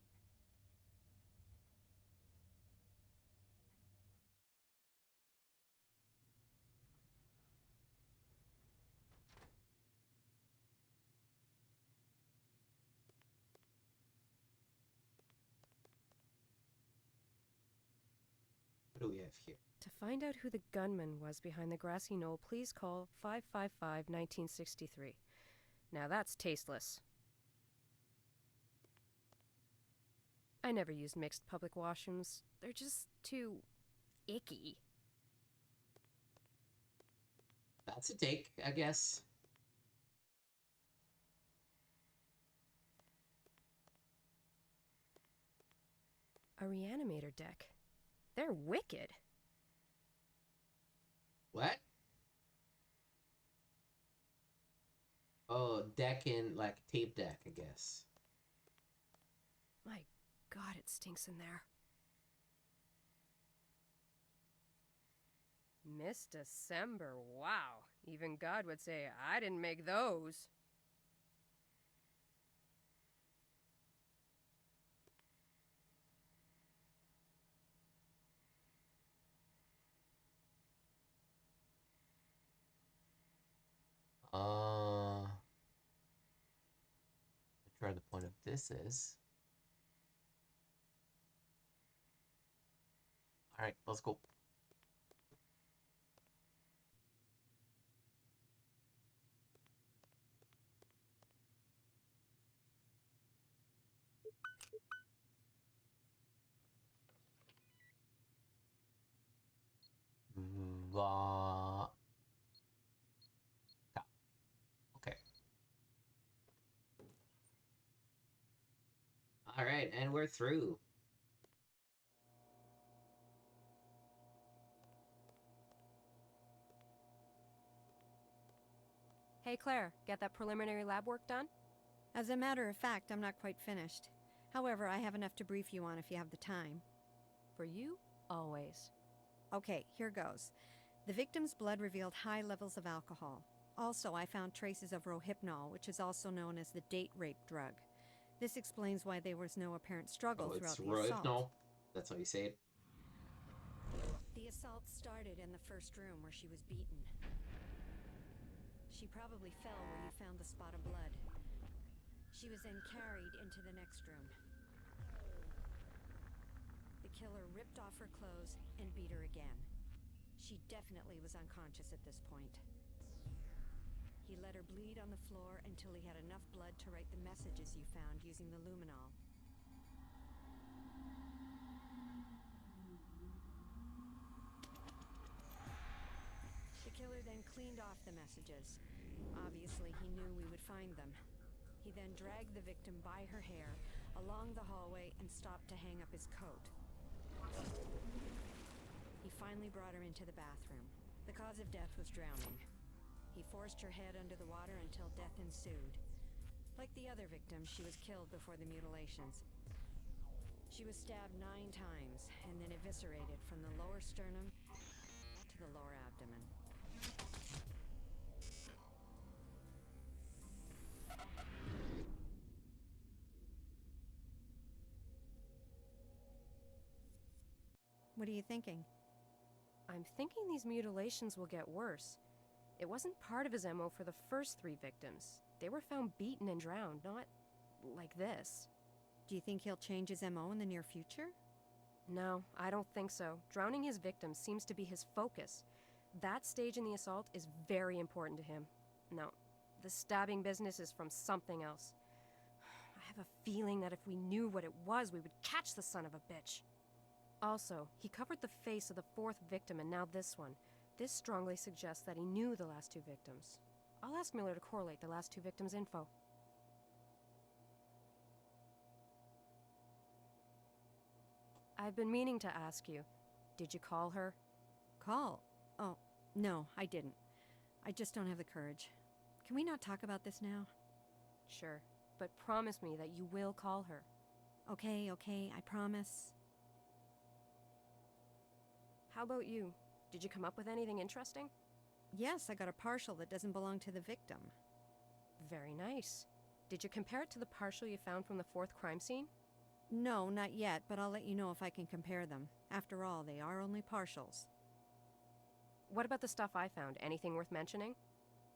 What do we have here? To find out who the gunman was behind the grassy knoll, please call 555-1963. Now that's tasteless. I never used mixed public washrooms. They're just too icky. That's a take, I guess. A reanimator deck. They're wicked. What? Oh, deck in, like, tape deck, I guess. My God, it stinks in there. Miss December, wow. Even God would say, I didn't make those. Try the point of this is. Alright, let's go. Okay. Alright, and we're through. Hey Claire, get that preliminary lab work done? As a matter of fact, I'm not quite finished. However, I have enough to brief you on if you have the time. For you, always. Okay, here goes. The victim's blood revealed high levels of alcohol. Also, I found traces of rohypnol, which is also known as the date rape drug. This explains why there was no apparent struggle throughout the assault. No, that's how you say it. The assault started in the first room where she was beaten. She probably fell where you found the spot of blood. She was then carried into the next room. The killer ripped off her clothes and beat her again. She definitely was unconscious at this point. He let her bleed on the floor until he had enough blood to write the messages you found using the luminol. The killer then cleaned off the messages. Obviously, he knew we would find them. He then dragged the victim by her hair along the hallway and stopped to hang up his coat. He finally brought her into the bathroom. The cause of death was drowning. He forced her head under the water until death ensued. Like the other victims, she was killed before the mutilations. She was stabbed 9 times and then eviscerated from the lower sternum to the lower abdomen. What are you thinking? I'm thinking these mutilations will get worse. It wasn't part of his MO for the first 3 victims. They were found beaten and drowned, not like this. Do you think he'll change his MO in the near future? No, I don't think so. Drowning his victims seems to be his focus. That stage in the assault is very important to him. No, the stabbing business is from something else. I have a feeling that if we knew what it was, we would catch the son of a bitch. Also, he covered the face of the 4th victim and now this one. This strongly suggests that he knew the last 2 victims. I'll ask Miller to correlate the last 2 victims' info. I've been meaning to ask you, did you call her? Call? Oh, no, I didn't. I just don't have the courage. Can we not talk about this now? Sure, but promise me that you will call her. Okay, I promise. How about you? Did you come up with anything interesting? Yes, I got a partial that doesn't belong to the victim. Very nice. Did you compare it to the partial you found from the 4th crime scene? No, not yet, but I'll let you know if I can compare them. After all, they are only partials. What about the stuff I found? Anything worth mentioning?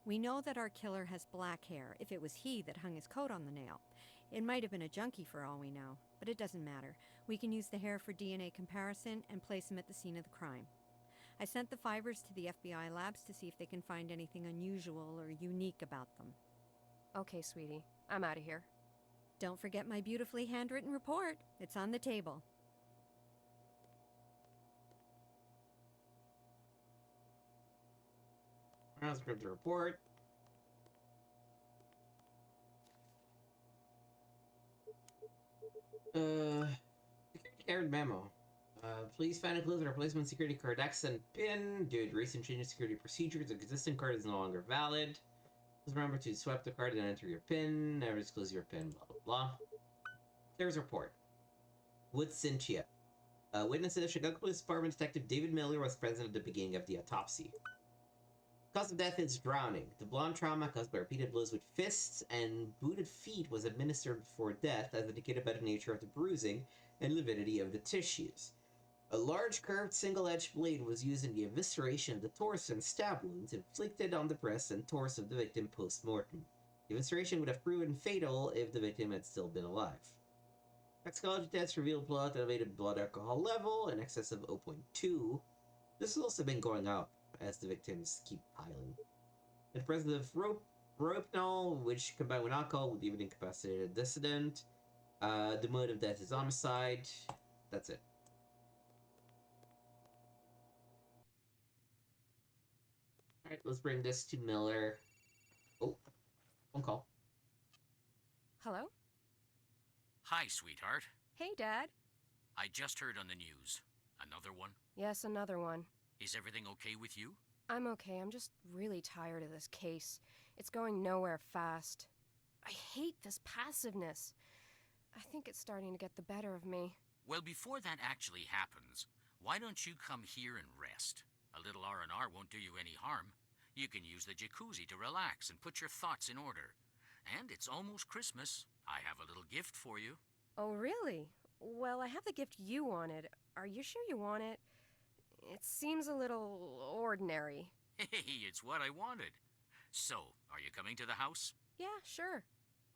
We know that our killer has black hair, if it was he that hung his coat on the nail. It might have been a junkie for all we know, but it doesn't matter. We can use the hair for DNA comparison and place him at the scene of the crime. I sent the fibers to the FBI labs to see if they can find anything unusual or unique about them. Okay, sweetie. I'm out of here. Don't forget my beautifully handwritten report. It's on the table. Transcript the report. Security memo. Please find a clue the replacement security card X and PIN. Due to recent change in security procedures, the existing card is no longer valid. Please remember to swipe the card and enter your PIN. Never disclose your PIN, blah, blah, blah. Claire's report. Wood Cynthia. Witnesses, Chicago Police Department Detective David Miller was present at the beginning of the autopsy. Cause of death is drowning. The blunt trauma caused by repeated blows with fists and booted feet was administered before death, as indicated by the nature of the bruising and lividity of the tissues. A large curved single-edged blade was used in the evisceration of the torso and stab wounds inflicted on the breast and torso of the victim post-mortem. The evisceration would have proven fatal if the victim had still been alive. Toxicology tests revealed elevated blood alcohol level in excess of 0.2. This has also been going up as the victims keep piling. In the presence of rohypnol, which combined with alcohol would leave an incapacitated dissident. The mode of death is homicide. That's it. Alright, let's bring this to Miller. Oh, phone call. Hello? Hi, sweetheart. Hey, Dad. I just heard on the news. Another one? Yes, another one. Is everything okay with you? I'm okay. I'm just really tired of this case. It's going nowhere fast. I hate this passiveness. I think it's starting to get the better of me. Well, before that actually happens, why don't you come here and rest? A little R&R won't do you any harm. You can use the jacuzzi to relax and put your thoughts in order. And it's almost Christmas. I have a little gift for you. Oh, really? Well, I have the gift you wanted. Are you sure you want it? It seems a little ordinary. Hey, it's what I wanted. So, are you coming to the house? Yeah, sure.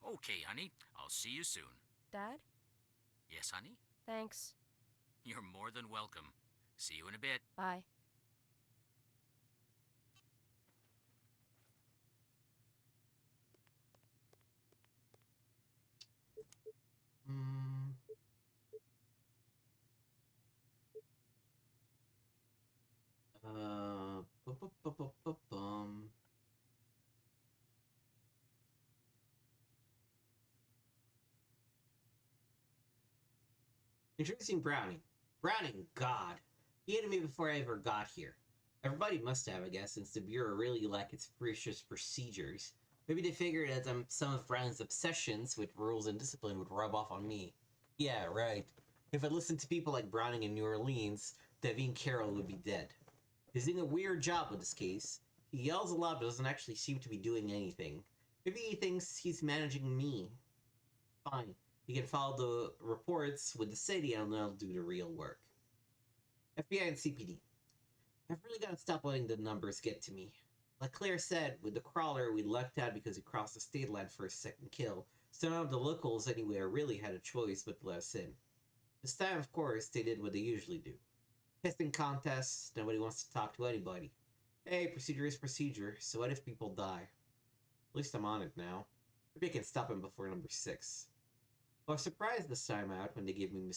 Okay, honey. I'll see you soon. Dad? Yes, honey? Thanks. You're more than welcome. See you in a bit. Bye. Bum. Introducing Browning. Browning, God. He hated me before I ever got here. Everybody must have, I guess, since the Bureau really lacked its precious procedures. Maybe they figured that some of Browning's obsessions with rules and discipline would rub off on me. Yeah, right. If I listened to people like Browning in New Orleans, Devine Carroll would be dead. He's doing a weird job with this case. He yells a lot but doesn't actually seem to be doing anything. Maybe he thinks he's managing me. Fine. He can follow the reports with the city and I'll do the real work. FBI and CPD. I've really got to stop letting the numbers get to me. Like Claire said, with the crawler, we lucked out because he crossed the state line for a second kill, so none of the locals anywhere really had a choice but to let us in. This time, of course, they did what they usually do. Testing contests, nobody wants to talk to anybody. Hey, procedure is procedure, so what if people die? At least I'm on it now. Maybe I can stop him before number 6. I was surprised this time out when they gave me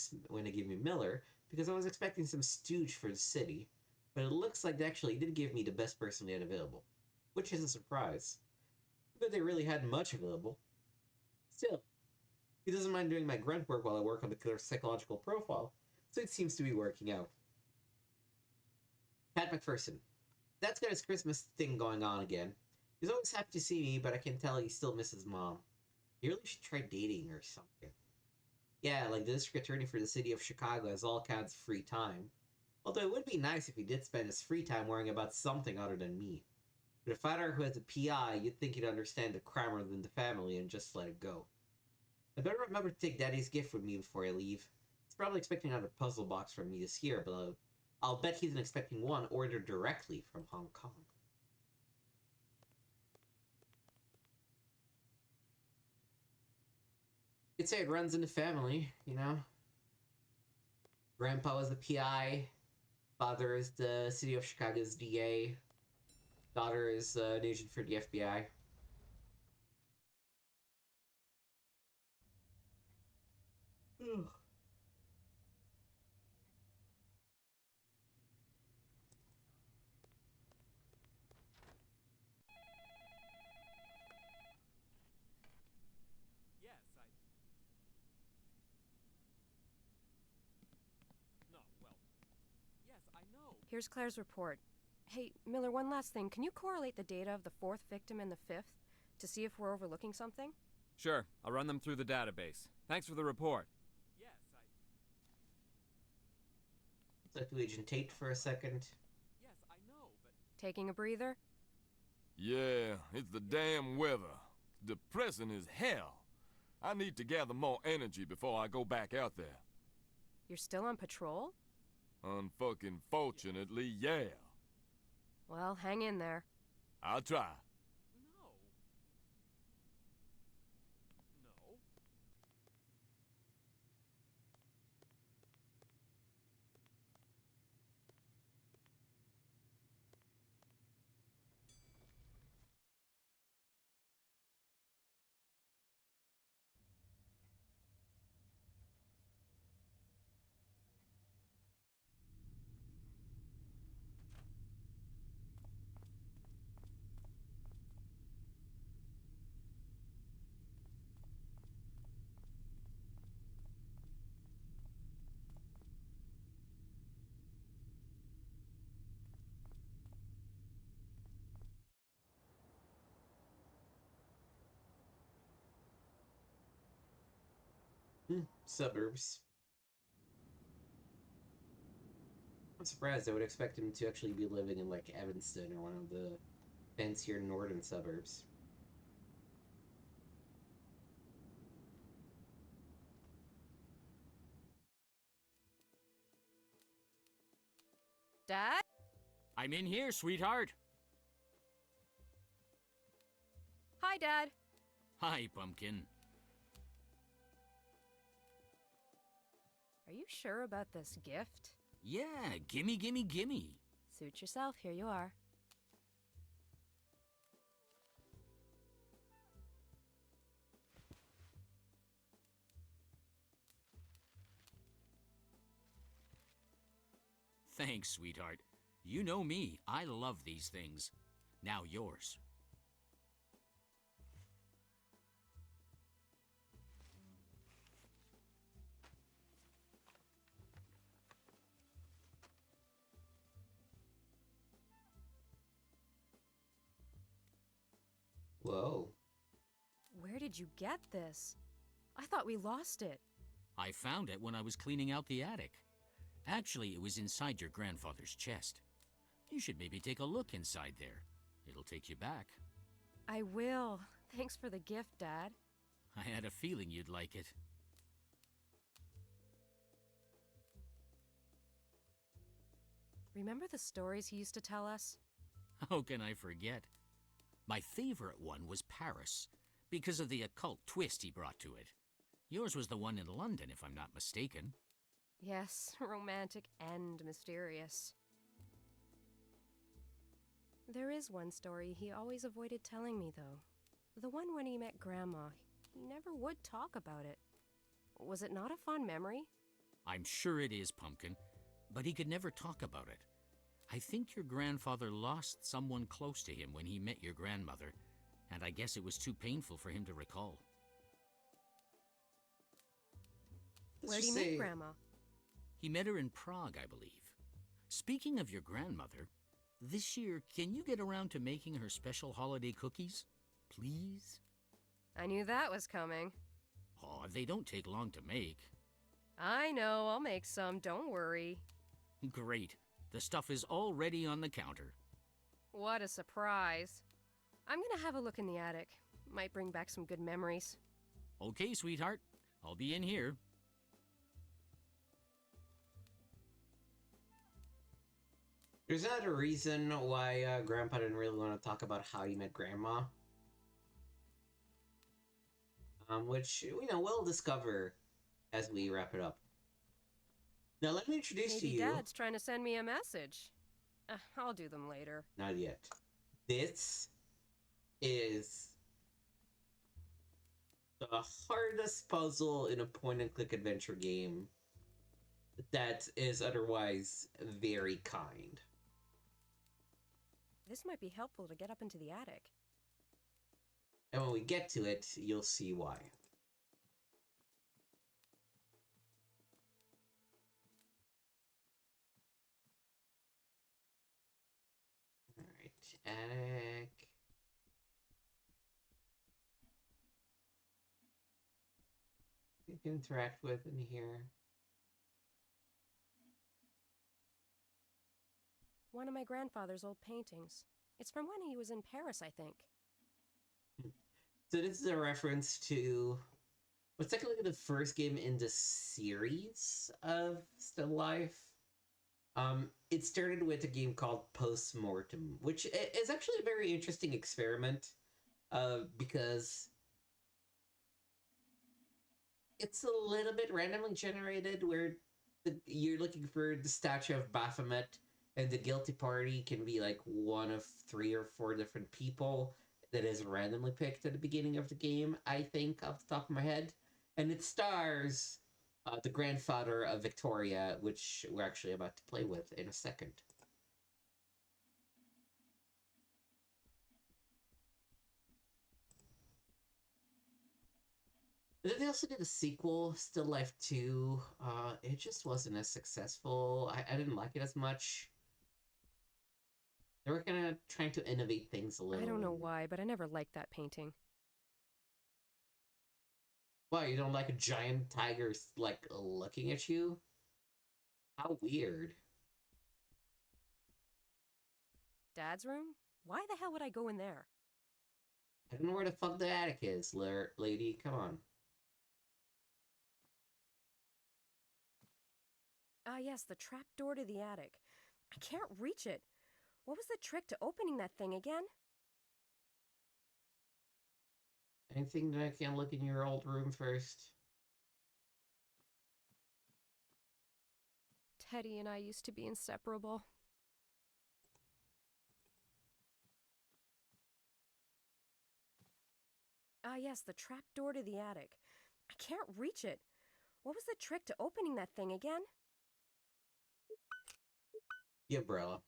Miller, because I was expecting some stooge for the city, but it looks like they actually did give me the best person they had available, which is a surprise. But they really hadn't much available. Still, he doesn't mind doing my grunt work while I work on the killer's psychological profile, so it seems to be working out. Pat McPherson. That's got his Christmas thing going on again. He's always happy to see me, but I can tell he still misses Mom. He really should try dating or something. Yeah, like the district attorney for the city of Chicago has all kinds of free time. Although it would be nice if he did spend his free time worrying about something other than me. But a fighter who has a PI, you'd think he'd understand the crime rather than the family and just let it go. I better remember to take Daddy's gift with me before I leave. He's probably expecting another puzzle box from me this year, but I'll bet he's expecting one ordered directly from Hong Kong. You'd say it runs in the family, you know? Grandpa was the PI, father is the city of Chicago's DA, daughter is an agent for the FBI. Ugh. Yes, No, well... Yes, I know. Here's Claire's report. Hey, Miller, one last thing. Can you correlate the data of the 4th victim and the 5th to see if we're overlooking something? Sure, I'll run them through the database. Thanks for the report. Yes, Let's to Agent Tate for a second. Yes, I know, but... Taking a breather? Yeah, it's the damn weather. Depressing as hell. I need to gather more energy before I go back out there. You're still on patrol? Unfucking fortunately, yeah. Well, hang in there. I'll try. No. No. Suburbs. I'm surprised. I would expect him to actually be living in like Evanston or one of the fancier northern suburbs. Dad? I'm in here, sweetheart. Hi, Dad. Hi, Pumpkin. Are you sure about this gift? Yeah, gimme, gimme, gimme. Suit yourself, here you are. Thanks, sweetheart. You know me, I love these things. Now yours. Whoa. Where did you get this? I thought we lost it. I found it when I was cleaning out the attic. Actually, it was inside your grandfather's chest. You should maybe take a look inside there. It'll take you back. I will. Thanks for the gift, Dad. I had a feeling you'd like it. Remember the stories he used to tell us? How can I forget? My favorite one was Paris, because of the occult twist he brought to it. Yours was the one in London, if I'm not mistaken. Yes, romantic and mysterious. There is one story he always avoided telling me, though. The one when he met Grandma. He never would talk about it. Was it not a fond memory? I'm sure it is, Pumpkin, but he could never talk about it. I think your grandfather lost someone close to him when he met your grandmother, and I guess it was too painful for him to recall. Where'd he meet Grandma? He met her in Prague, I believe. Speaking of your grandmother, this year, can you get around to making her special holiday cookies? Please? I knew that was coming. Oh, they don't take long to make. I know, I'll make some, don't worry. Great. The stuff is already on the counter. What a surprise. I'm gonna have a look in the attic. Might bring back some good memories. Okay, sweetheart. I'll be in here. There's not a reason why Grandpa didn't really want to talk about how he met Grandma. Which, we'll discover as we wrap it up. Now, let me introduce to Maybe you... Dad's trying to send me a message. I'll do them later. Not yet. This is the hardest puzzle in a point-and-click adventure game that is otherwise very kind. This might be helpful to get up into the attic. And when we get to it, you'll see why. Alright, attic. You can interact with in here. One of my grandfather's old paintings. It's from when he was in Paris, I think. So this is a reference to what's technically the first game in the series of Still Life. It started with a game called Postmortem, which is actually a very interesting experiment, because it's a little bit randomly generated, where you're looking for the statue of Baphomet, and the guilty party can be like one of 3 or 4 different people that is randomly picked at the beginning of the game, I think, off the top of my head. And it stars the grandfather of Victoria, which we're actually about to play with in a second. And then they also did a sequel, Still Life 2. It just wasn't as successful. I didn't like it as much. They were kind of trying to innovate things a little. I don't know why, but I never liked that painting. Why, you don't like a giant tiger, like, looking at you? How weird. Dad's room? Why the hell would I go in there? I don't know where the fuck the attic is, lady. Come on. Ah, yes, the trap door to the attic. I can't reach it. What was the trick to opening that thing again? Anything that I can look in your old room first? Teddy and I used to be inseparable. Ah, yes, the trap door to the attic. I can't reach it. What was the trick to opening that thing again? The umbrella.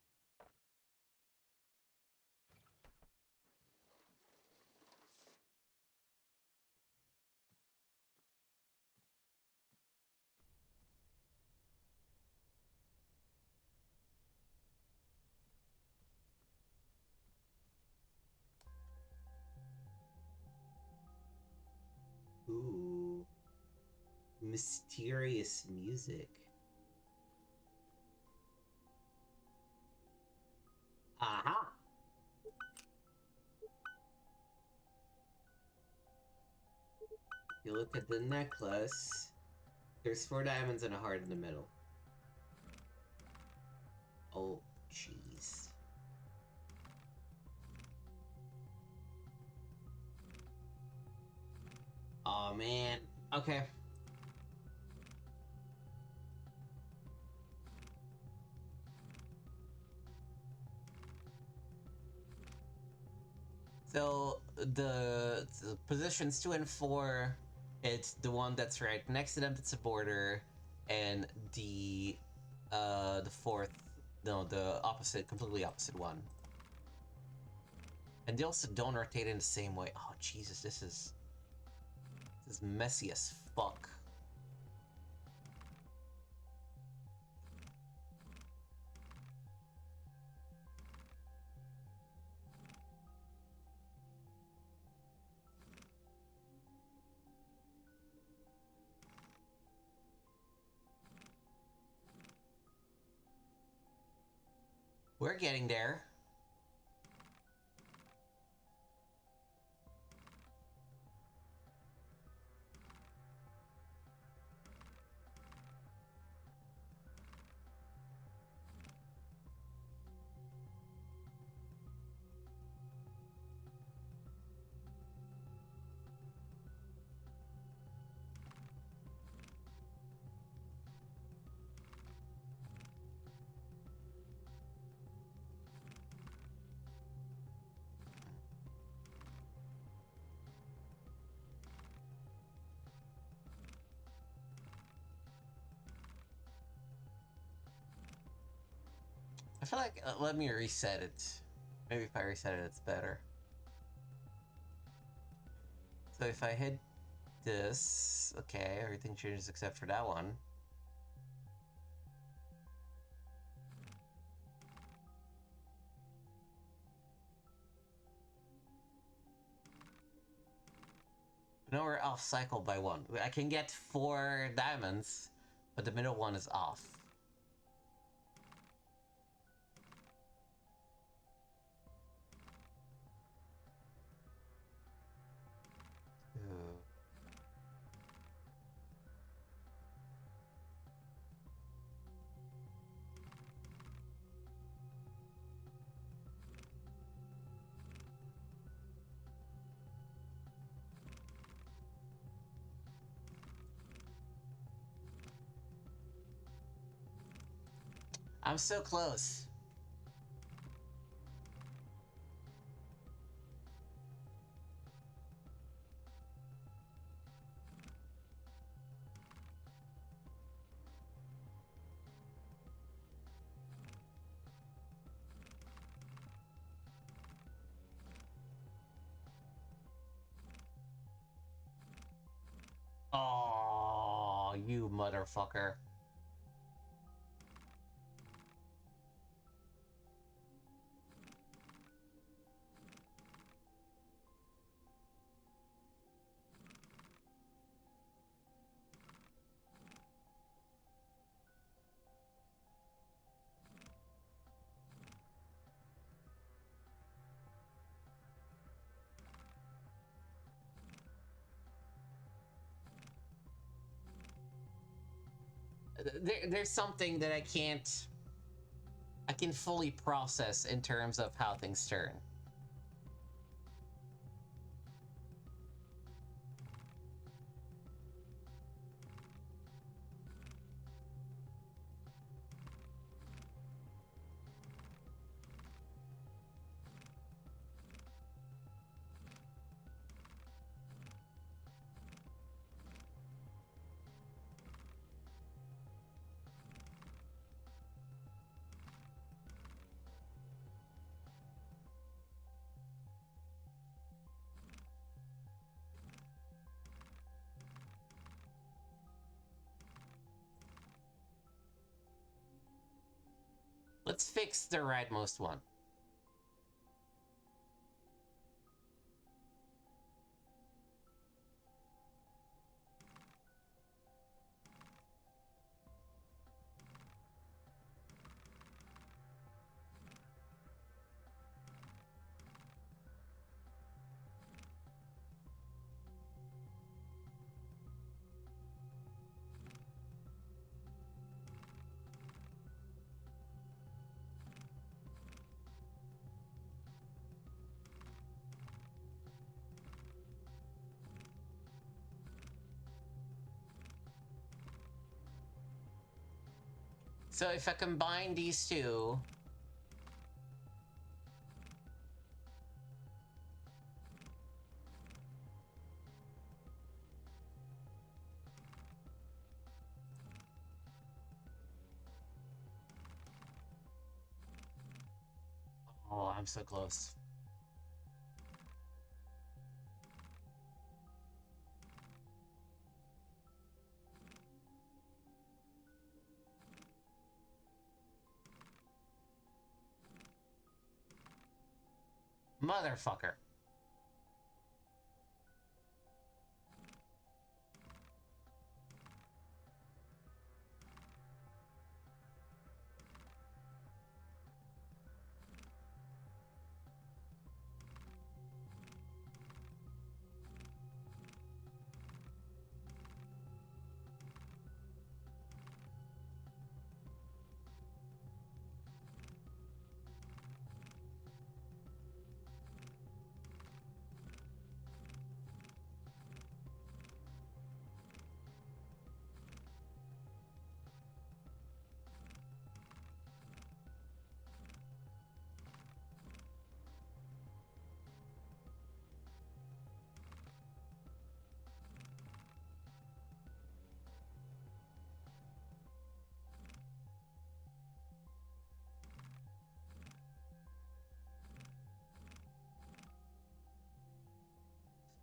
Ooh. Mysterious music. Aha! If you look at the necklace, there's 4 diamonds and a heart in the middle. Oh, jeez. Oh, man. Okay. So, the positions 2 and 4, it's the one that's right next to them that's a border, and the fourth, no, the opposite, completely opposite one. And they also don't rotate in the same way. Oh, Jesus, this is messy as fuck. We're getting there. I feel like, let me reset it. Maybe if I reset it, it's better. So if I hit this, okay, everything changes except for that one. Now we're off cycle by 1. I can get 4 diamonds, but the middle one is off. Ooh. I'm so close. Oh, you motherfucker. there's something that I can fully process in terms of how things turn. Let's fix the rightmost one. So if I combine these two, oh, I'm so close. Motherfucker.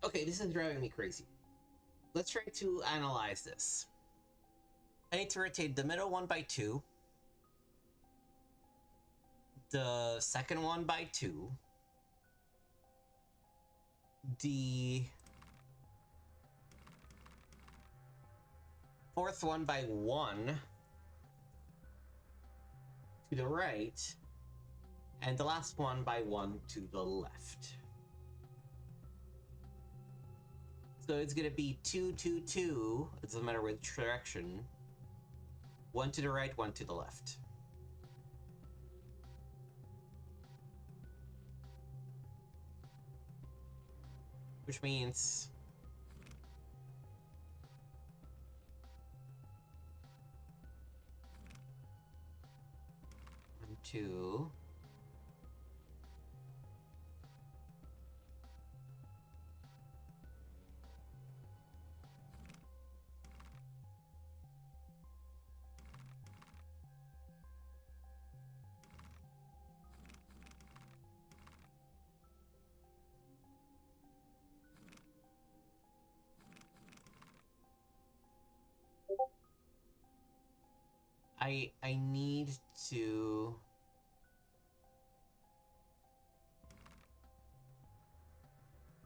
Okay, this is driving me crazy. Let's try to analyze this. I need to rotate the middle one by 2. The second one by 2. The fourth one by 1 to the right, and the last one by 1 to the left. So it's gonna be 2, 2, 2. It doesn't matter which direction. 1 to the right, 1 to the left. Which means 1, 2. I need to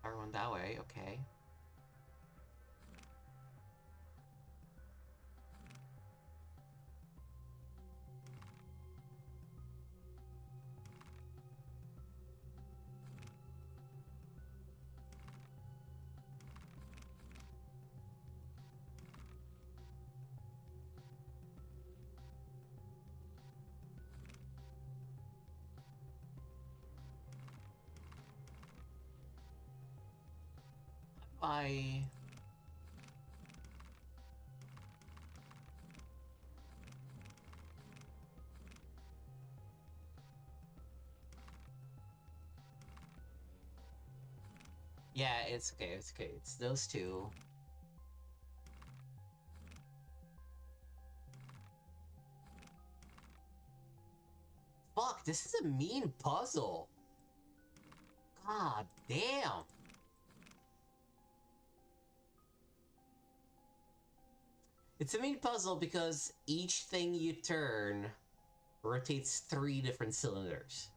everyone that way, okay. I... Yeah, it's okay, it's okay. It's those two. Fuck, this is a mean puzzle. God damn. It's a mean puzzle because each thing you turn rotates 3 different cylinders.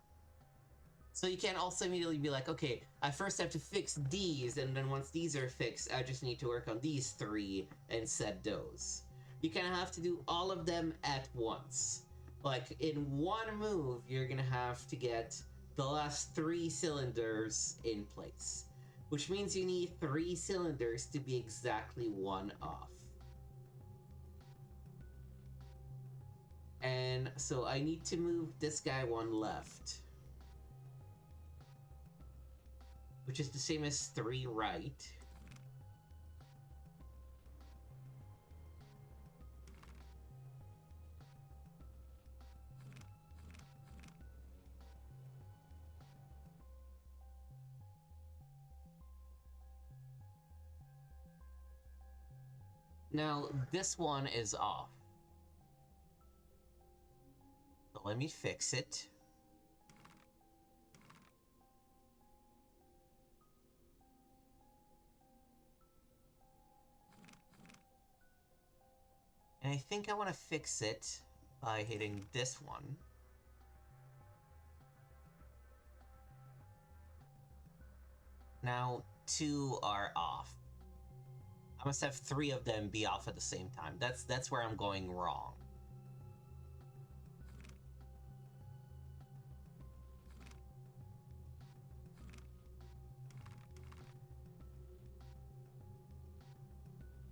So you can't also immediately be like, okay, I first have to fix these, and then once these are fixed, I just need to work on these 3 and set those. You kind of have to do all of them at once. Like, in one move, you're gonna have to get the last 3 cylinders in place. Which means you need 3 cylinders to be exactly 1 off. And so I need to move this guy 1 left. Which is the same as 3 right. Now, this one is off. So let me fix it. And I think I want to fix it by hitting this one. Now, 2 are off. I must have 3 of them be off at the same time. That's where I'm going wrong.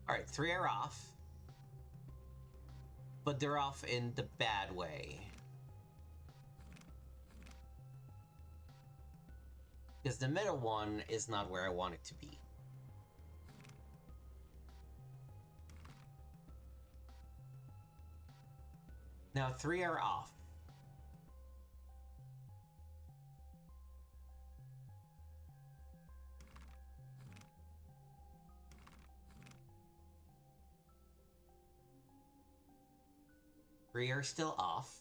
Alright, 3 are off. But they're off in the bad way. Because the middle one is not where I want it to be. Now 3 are off. Three are still off.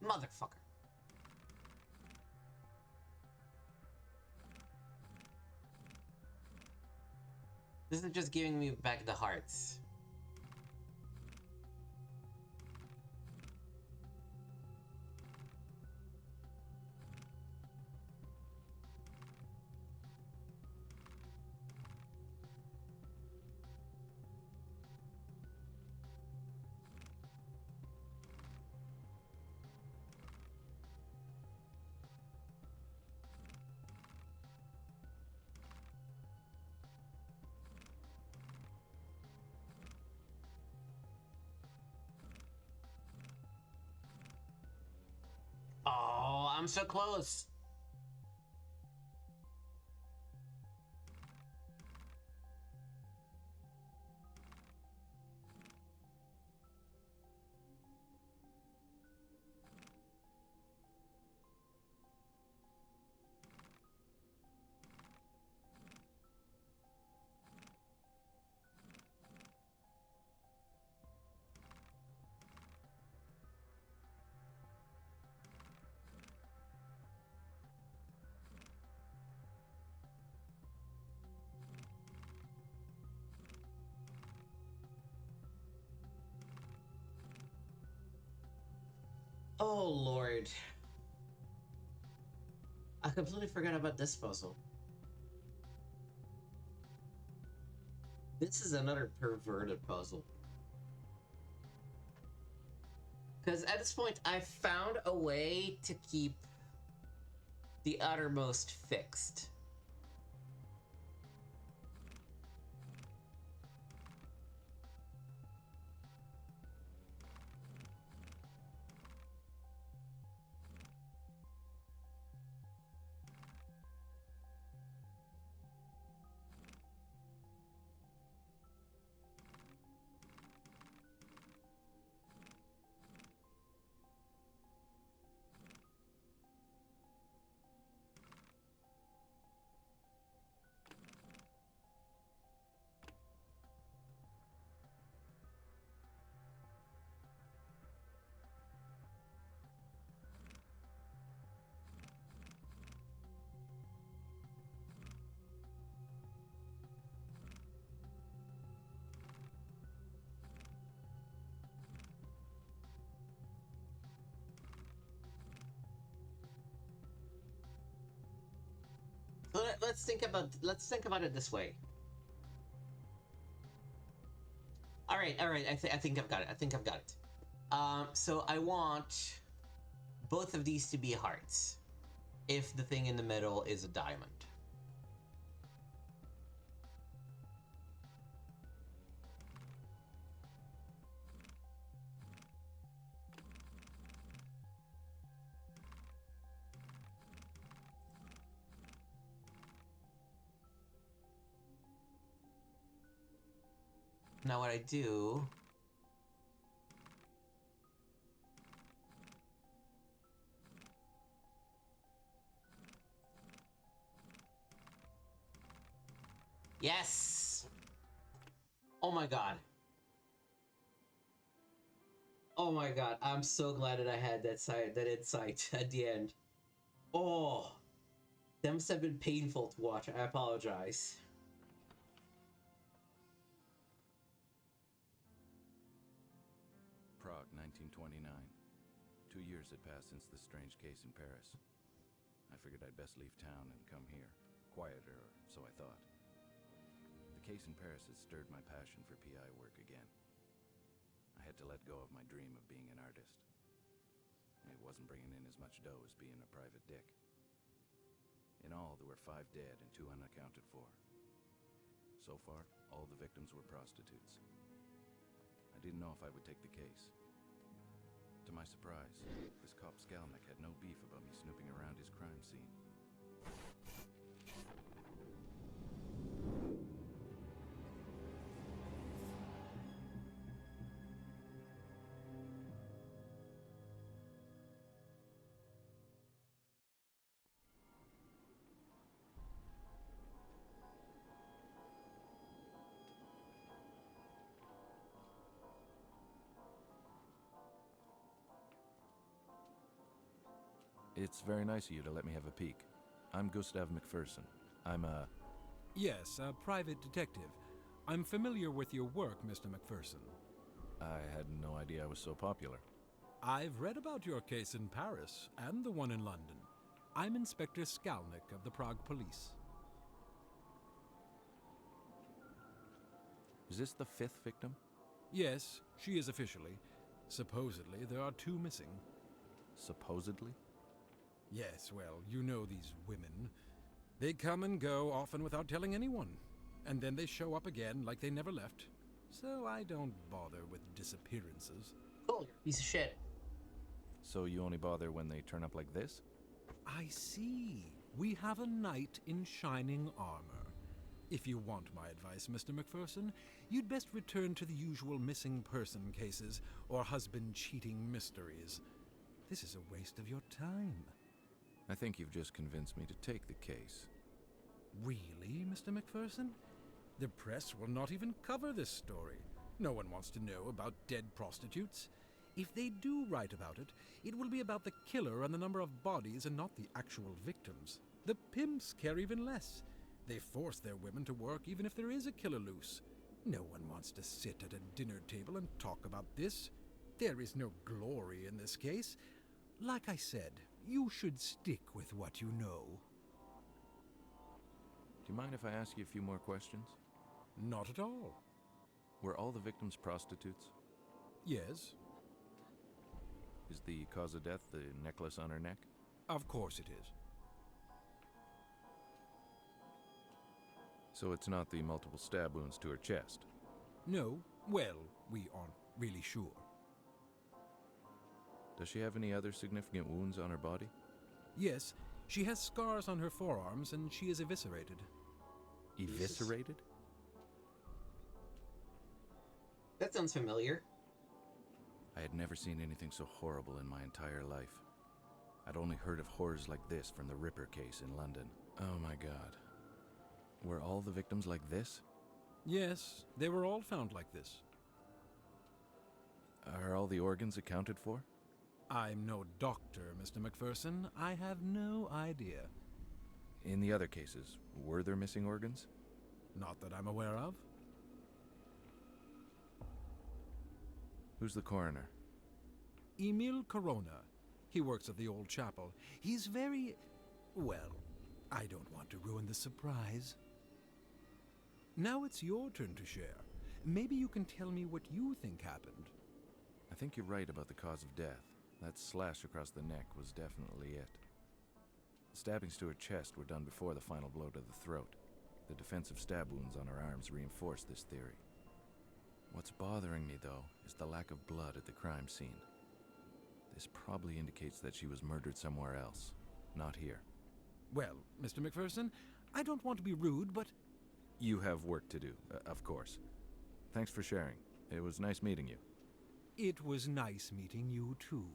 Motherfucker. This is just giving me back the hearts. Oh, I'm so close. Oh, Lord. I completely forgot about this puzzle. This is another perverted puzzle. Because at this point, I found a way to keep the uttermost fixed. let's think about it this way. All right, all right. I think I've got it. I think I've got it. So I want both of these to be hearts. If the thing in the middle is a diamond. Now what I do... Yes! Oh my god. Oh my god, I'm so glad that I had that insight at the end. Oh, that must have been painful to watch. I apologize. Prague, 1929. 2 years had passed since the strange case in Paris. I figured I'd best leave town and come here. Quieter, or so I thought. The case in Paris had stirred my passion for PI work again. I had to let go of my dream of being an artist. It wasn't bringing in as much dough as being a private dick. In all, there were 5 dead and 2 unaccounted for. So far, all the victims were prostitutes. I didn't know if I would take the case. To my surprise, this cop Skalnik had no beef about me snooping around his crime scene. It's very nice of you to let me have a peek. I'm Gustav McPherson. I'm a... Yes, a private detective. I'm familiar with your work, Mr. McPherson. I had no idea I was so popular. I've read about your case in Paris and the one in London. I'm Inspector Skalnik of the Prague Police. Is this the 5th victim? Yes, she is officially. Supposedly, there are 2 missing. Supposedly? Yes, well, you know these women. They come and go, often without telling anyone. And then they show up again like they never left. So I don't bother with disappearances. Cool, you're a piece of shit. So you only bother when they turn up like this? I see. We have a knight in shining armor. If you want my advice, Mr. McPherson, you'd best return to the usual missing person cases or husband cheating mysteries. This is a waste of your time. I think you've just convinced me to take the case. Really, Mr. McPherson? The press will not even cover this story. No one wants to know about dead prostitutes. If they do write about it, it will be about the killer and the number of bodies and not the actual victims. The pimps care even less. They force their women to work even if there is a killer loose. No one wants to sit at a dinner table and talk about this. There is no glory in this case. Like I said, you should stick with what you know. Do you mind if I ask you a few more questions? Not at all. Were all the victims prostitutes? Yes, Is the cause of death the necklace on her neck? of course it is. So it's not the multiple stab wounds to her chest? No, well, we aren't really sure. Does she have any other significant wounds on her body? Yes, she has scars on her forearms and she is eviscerated. Eviscerated? That sounds familiar. I had never seen anything so horrible in my entire life. I'd only heard of horrors like this from the Ripper case in London. Oh my god. Were all the victims like this? Yes, they were all found like this. Are all the organs accounted for? I'm no doctor, Mr. McPherson. I have no idea. In the other cases, were there missing organs? Not that I'm aware of. Who's the coroner? Emil Corona. He works at the old chapel. He's very... well, I don't want to ruin the surprise. Now it's your turn to share. Maybe you can tell me what you think happened. I think you're right about the cause of death. That slash across the neck was definitely it. The stabbings to her chest were done before the final blow to the throat. The defensive stab wounds on her arms reinforce this theory. What's bothering me, though, is the lack of blood at the crime scene. This probably indicates that she was murdered somewhere else, not here. Well, Mr. McPherson, I don't want to be rude, but... You have work to do, of course. Thanks for sharing. It was nice meeting you. It was nice meeting you, too.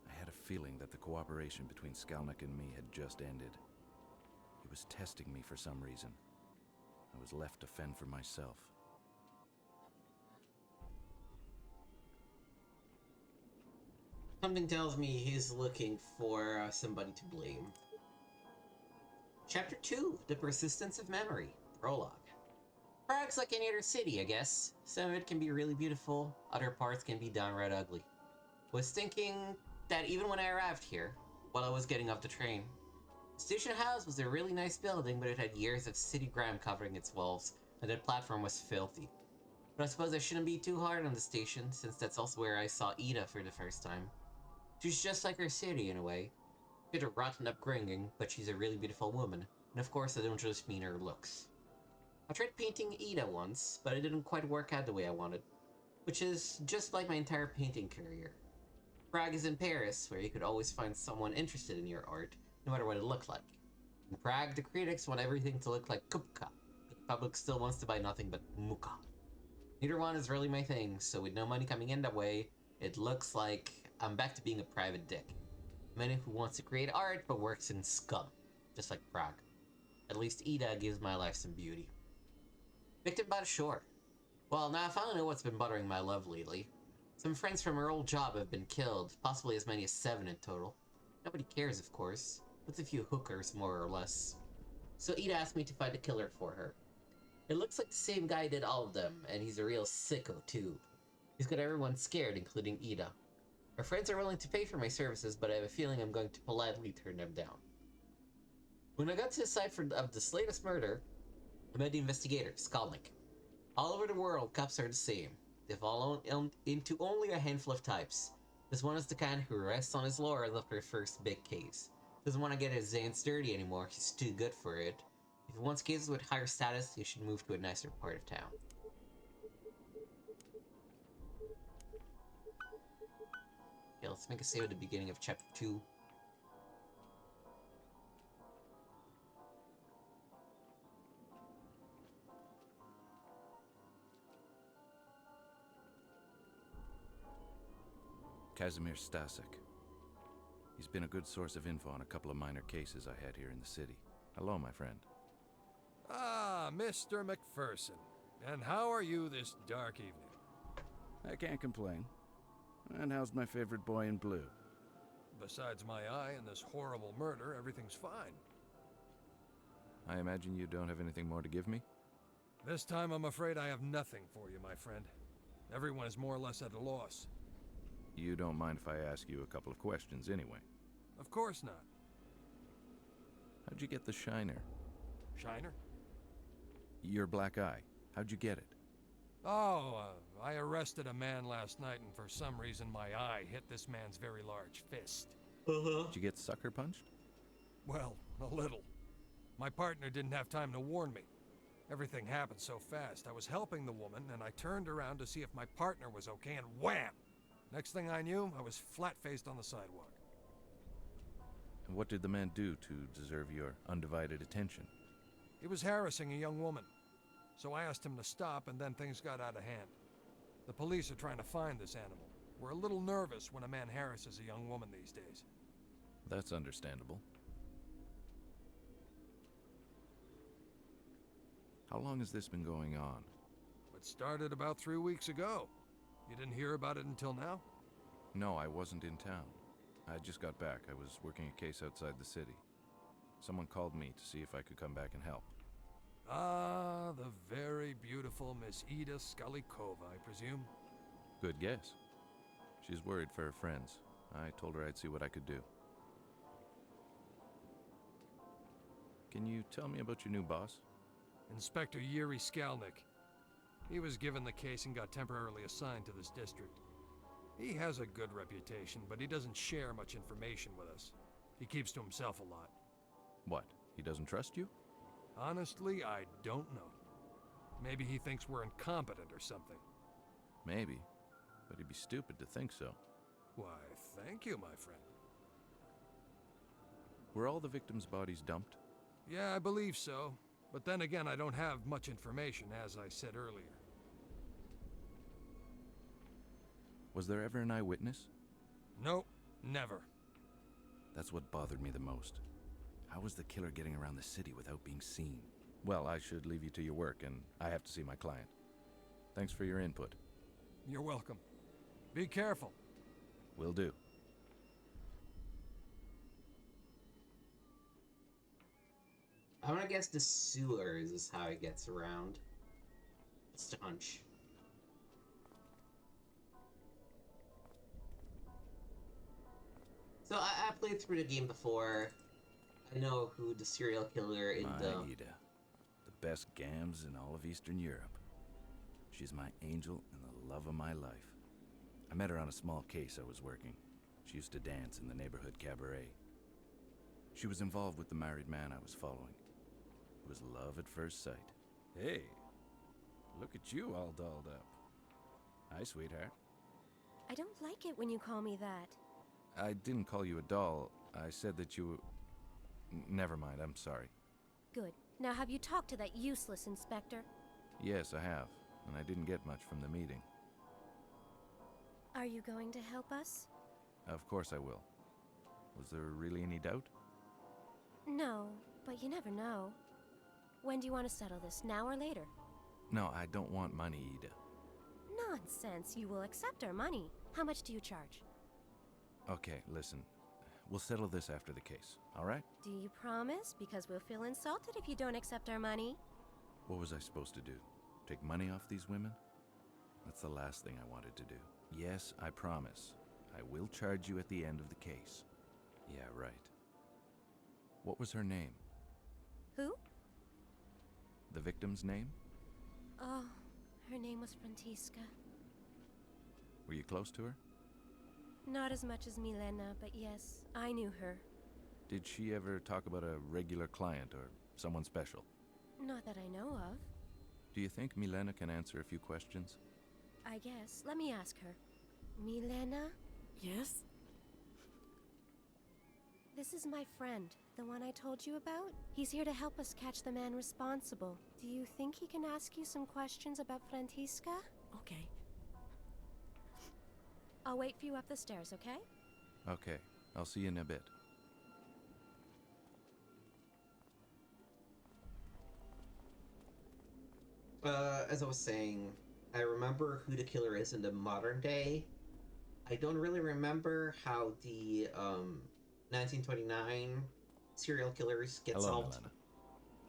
I had a feeling that the cooperation between Skalnik and me had just ended. He was testing me for some reason. I was left to fend for myself. Something tells me he's looking for somebody to blame. Chapter 2, The Persistence of Memory. Prologue. Prague's like any other city, I guess. Some of it can be really beautiful, other parts can be downright ugly. Was thinking that even when I arrived here, while I was getting off the train, the station house was a really nice building, but it had years of city grime covering its walls, and that platform was filthy. But I suppose I shouldn't be too hard on the station, since that's also where I saw Ida for the first time. She's just like her city in a way. She had a rotten upbringing, but she's a really beautiful woman, and of course I don't just mean her looks. I tried painting Ida once, but it didn't quite work out the way I wanted, which is just like my entire painting career. Prague is in Paris, where you could always find someone interested in your art, no matter what it looked like. In Prague, the critics want everything to look like kupka, but the public still wants to buy nothing but muka. Neither one is really my thing, so with no money coming in that way, it looks like I'm back to being a private dick. A man who wants to create art, but works in scum, just like Prague. At least Ida gives my life some beauty. Victim by the shore. Well, now I finally know what's been bothering my love lately. Some friends from her old job have been killed, possibly as many as 7 in total. Nobody cares, of course. With a few hookers, more or less. So Ida asked me to find a killer for her. It looks like the same guy did all of them, and he's a real sicko, too. He's got everyone scared, including Ida. Her friends are willing to pay for my services, but I have a feeling I'm going to politely turn them down. When I got to the site of this latest murder, I met the investigator, Skalnik. All over the world, cops are the same. They fall into only a handful of types. This one is the kind who rests on his laurels after his first big case. Doesn't want to get his hands dirty anymore, he's too good for it. If he wants cases with higher status, he should move to a nicer part of town. Okay, let's make a save at the beginning of chapter 2. Kazimir Stasek. He's been a good source of info on a couple of minor cases I had here in the city. Hello, my friend. Ah, Mr. McPherson. And how are you this dark evening? I can't complain. And how's my favorite boy in blue? Besides my eye and this horrible murder, everything's fine. I imagine you don't have anything more to give me? This time I'm afraid I have nothing for you, my friend. Everyone is more or less at a loss. You don't mind if I ask you a couple of questions anyway? Of course not. How'd you get the shiner? Shiner? Your black eye. How'd you get it? Oh, I arrested a man last night, and for some reason my eye hit this man's very large fist. Did you get sucker punched? Well, a little. My partner didn't have time to warn me. Everything happened so fast. I was helping the woman, and I turned around to see if my partner was okay, and wham! Next thing I knew, I was flat-faced on the sidewalk. And what did the man do to deserve your undivided attention? He was harassing a young woman. So I asked him to stop, and then things got out of hand. The police are trying to find this animal. We're a little nervous when a man harasses a young woman these days. That's understandable. How long has this been going on? It started about 3 weeks ago. You didn't hear about it until now? No, I wasn't in town. I just got back. I was working a case outside the city. Someone called me to see if I could come back and help. Ah, the very beautiful Miss Ida Skalikova, I presume? Good guess. She's worried for her friends. I told her I'd see what I could do. Can you tell me about your new boss? Inspector Yuri Skalnik. He was given the case and got temporarily assigned to this district. He has a good reputation, but he doesn't share much information with us. He keeps to himself a lot. What? He doesn't trust you? Honestly, I don't know. Maybe he thinks we're incompetent or something. Maybe, but he'd be stupid to think so. Why, thank you, my friend. Were all the victims' bodies dumped? Yeah, I believe so. But then again, I don't have much information, as I said earlier. Was there ever an eyewitness? Nope, never. That's what bothered me the most. How was the killer getting around the city without being seen? Well, I should leave you to your work, and I have to see my client. Thanks for your input. You're welcome. Be careful. Will do. I'm gonna guess the sewers is how he gets around. It's a hunch. So I played through the game before. I know who the serial killer in My the... Ida. The best gams in all of Eastern Europe. She's my angel and the love of my life. I met her on a small case I was working. She used to dance in the neighborhood cabaret. She was involved with the married man I was following. It was love at first sight. Hey, look at you all dolled up. Hi, sweetheart. I don't like it when you call me that. I didn't call you a doll. I said that you... Never mind, I'm sorry. Good. Now have you talked to that useless inspector? Yes, I have, and I didn't get much from the meeting. Are you going to help us? Of course I will. Was there really any doubt? No, but you never know. When do you want to settle this, now or later? No, I don't want money, Ida. Nonsense, you will accept our money. How much do you charge? Okay, listen. We'll settle this after the case, all right? Do you promise? Because we'll feel insulted if you don't accept our money. What was I supposed to do? Take money off these women? That's the last thing I wanted to do. Yes, I promise. I will charge you at the end of the case. Yeah, right. What was her name? Who? The victim's name? Oh, her name was Frantiska. Were you close to her? Not as much as Milena, but yes, I knew her. Did she ever talk about a regular client or someone special? Not that I know of. Do you think Milena can answer a few questions? I guess. Let me ask her. Milena? Yes? This is my friend, the one I told you about. He's here to help us catch the man responsible. Do you think he can ask you some questions about Frantiska? Okay. I'll wait for you up the stairs, okay? Okay, I'll see you in a bit. As I was saying, I remember who the killer is in the modern day. I don't really remember how the 1929 serial killers get Hello, solved. Milena.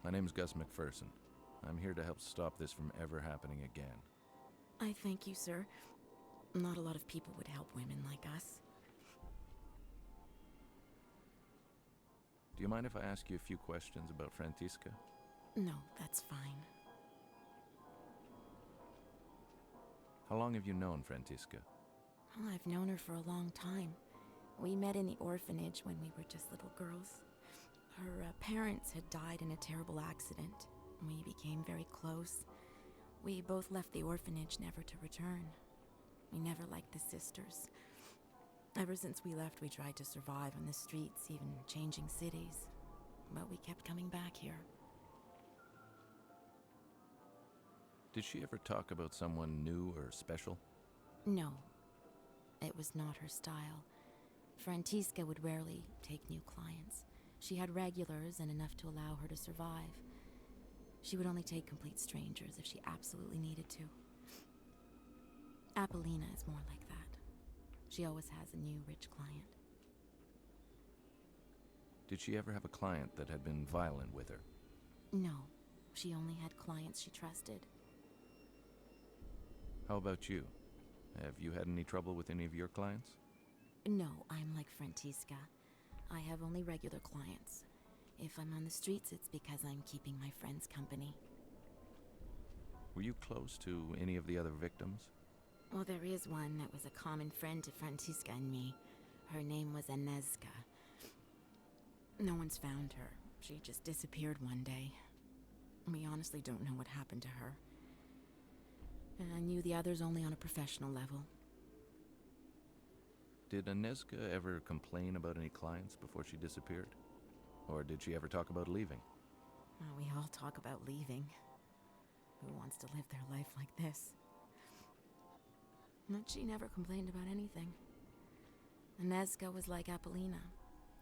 My name's Gus McPherson. I'm here to help stop this from ever happening again. I thank you, sir. Not a lot of people would help women like us. Do you mind if I ask you a few questions about Frantiska? No, that's fine. How long have you known Frantiska? Oh, I've known her for a long time. We met in the orphanage when we were just little girls. Her parents had died in a terrible accident. We became very close. We both left the orphanage never to return. We never liked the sisters. Ever since we left, we tried to survive on the streets, even changing cities. But we kept coming back here. Did she ever talk about someone new or special? No. It was not her style. Frantiska would rarely take new clients. She had regulars and enough to allow her to survive. She would only take complete strangers if she absolutely needed to. Apollina is more like that. She always has a new rich client. Did she ever have a client that had been violent with her? No. She only had clients she trusted. How about you? Have you had any trouble with any of your clients? No, I'm like Frantiska. I have only regular clients. If I'm on the streets, it's because I'm keeping my friends company. Were you close to any of the other victims? Well, there is one that was a common friend to Francisca and me. Her name was Anezka. No one's found her. She just disappeared one day. We honestly don't know what happened to her. And I knew the others only on a professional level. Did Anezka ever complain about any clients before she disappeared? Or did she ever talk about leaving? Well, we all talk about leaving. Who wants to live their life like this? But she never complained about anything. Anezka was like Apollina.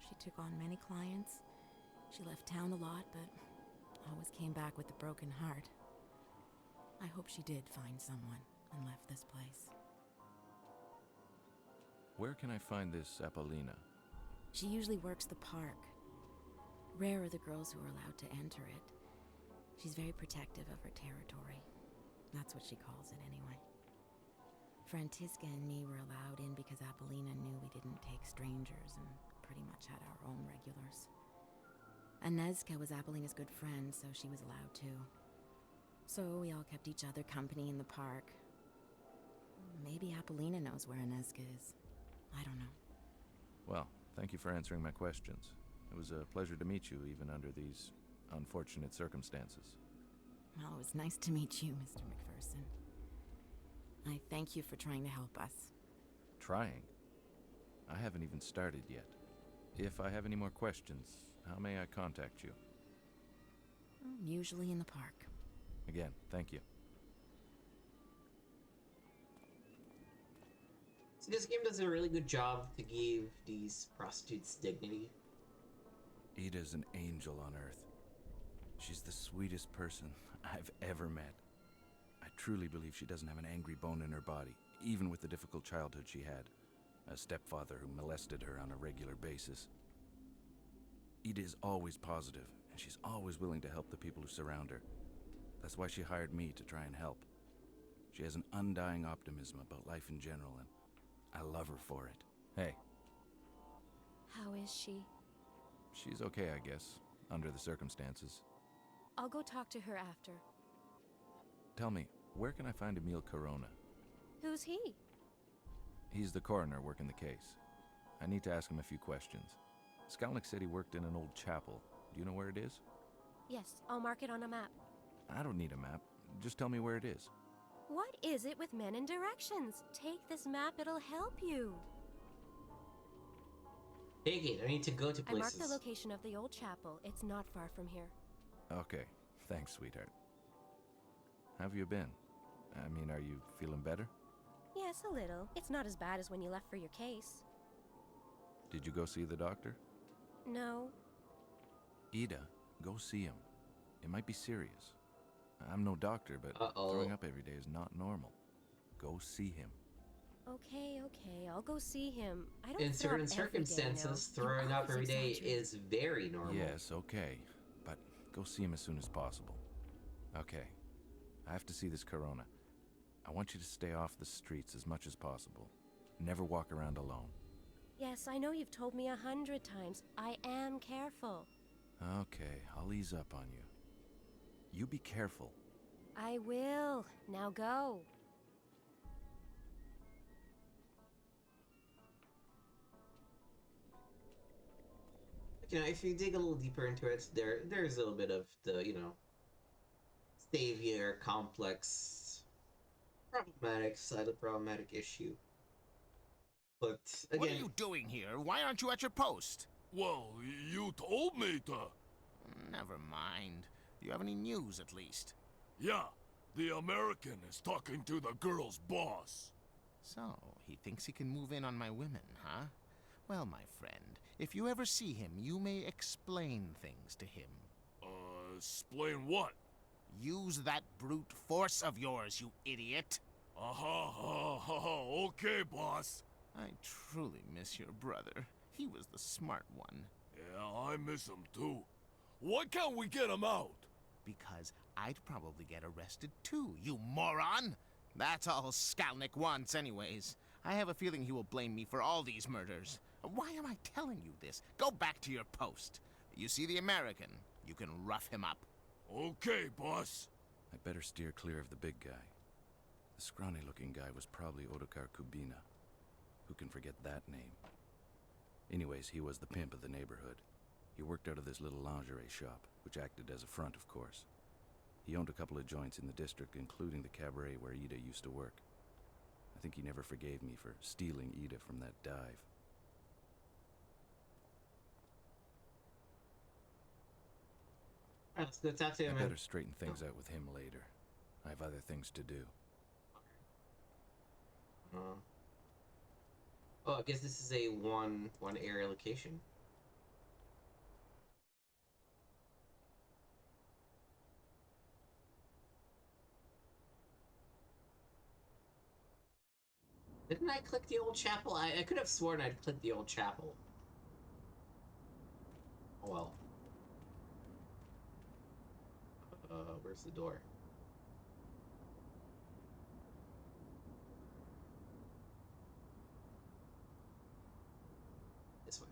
She took on many clients. She left town a lot, but always came back with a broken heart. I hope she did find someone and left this place. Where can I find this Apollina? She usually works the park. Rare are the girls who are allowed to enter it. She's very protective of her territory. That's what she calls it anyway. Francisca and me were allowed in because Apollina knew we didn't take strangers and pretty much had our own regulars. Anezka was Apollina's good friend, so she was allowed too. So we all kept each other company in the park. Maybe Apollina knows where Anezka is. I don't know. Well, thank you for answering my questions. It was a pleasure to meet you, even under these unfortunate circumstances. Well, it was nice to meet you, Mr. McPherson. I thank you for trying to help us. Trying? I haven't even started yet. If I have any more questions, how may I contact you? Usually in the park. Again, thank you. So this game does a really good job to give these prostitutes dignity. Ida's an angel on Earth. She's the sweetest person I've ever met. I truly believe she doesn't have an angry bone in her body, even with the difficult childhood she had. A stepfather who molested her on a regular basis. Ida is always positive, and she's always willing to help the people who surround her. That's why she hired me to try and help. She has an undying optimism about life in general, and I love her for it. Hey. How is she? She's okay, I guess, under the circumstances. I'll go talk to her after. Tell me, where can I find Emil Corona? Who's he? He's the coroner working the case. I need to ask him a few questions. Skalnik said he worked in an old chapel. Do you know where it is? Yes, I'll mark it on a map. I don't need a map. Just tell me where it is. What is it with men and directions? Take this map, it'll help you. Take it, I need to go to I places. marked the location of the old chapel. It's not far from here. Okay, thanks, sweetheart. How have you been? I mean, are you feeling better? Yes, a little. It's not as bad as when you left for your case. Did you go see the doctor? No. Ida, go see him. It might be serious. I'm no doctor, but throwing up every day is not normal. Go see him. Okay, I'll go see him. I don't In throw up certain circumstances, every day, no. throwing You up every always day exaggerate. is very normal. Yes, okay. But go see him as soon as possible. Okay. I have to see this Corona. I want you to stay off the streets as much as possible. Never walk around alone. Yes, I know you've told me 100 times. I am careful. Okay, I'll ease up on you. You be careful. I will. Now go. You know, if you dig a little deeper into it, there's a little bit of the, savior complex, slightly problematic issue. But again, What are you doing here? Why aren't you at your post? Well, you told me to. Never mind. Do you have any news, at least? Yeah, the American is talking to the girl's boss. So, he thinks he can move in on my women, huh? Well, my friend, if you ever see him, you may explain things to him. Explain what? Use that brute force of yours, you idiot! Okay, boss. I truly miss your brother. He was the smart one. Yeah, I miss him too. Why can't we get him out? Because I'd probably get arrested too, you moron! That's all Skalnik wants anyways. I have a feeling he will blame me for all these murders. Why am I telling you this? Go back to your post. You see the American? You can rough him up. Okay, boss. I'd better steer clear of the big guy. The scrawny-looking guy was probably Ottokar Kubina. Who can forget that name? Anyways, he was the pimp of the neighborhood. He worked out of this little lingerie shop, which acted as a front, of course. He owned a couple of joints in the district, including the cabaret where Ida used to work. I think he never forgave me for stealing Ida from that dive. Alright, let's go talk to him. I better straighten things out with him later. I have other things to do. Oh, I guess this is a one area location. Didn't I click the old chapel? I could have sworn I'd clicked the old chapel. Oh well. Where's the door? This way.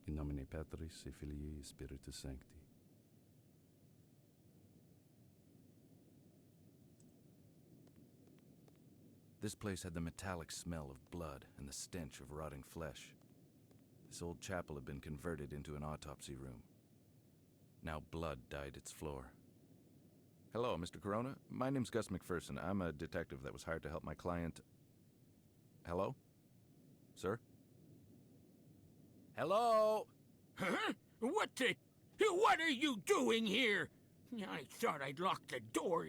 In nomine Patris et Filii et Spiritus Sancti. This place had the metallic smell of blood and the stench of rotting flesh. This old chapel had been converted into an autopsy room. Now blood dyed its floor. Hello, Mr. Corona. My name's Gus McPherson. I'm a detective that was hired to help my client... Hello? Sir? Hello? Huh? What are you doing here? I thought I'd locked the door.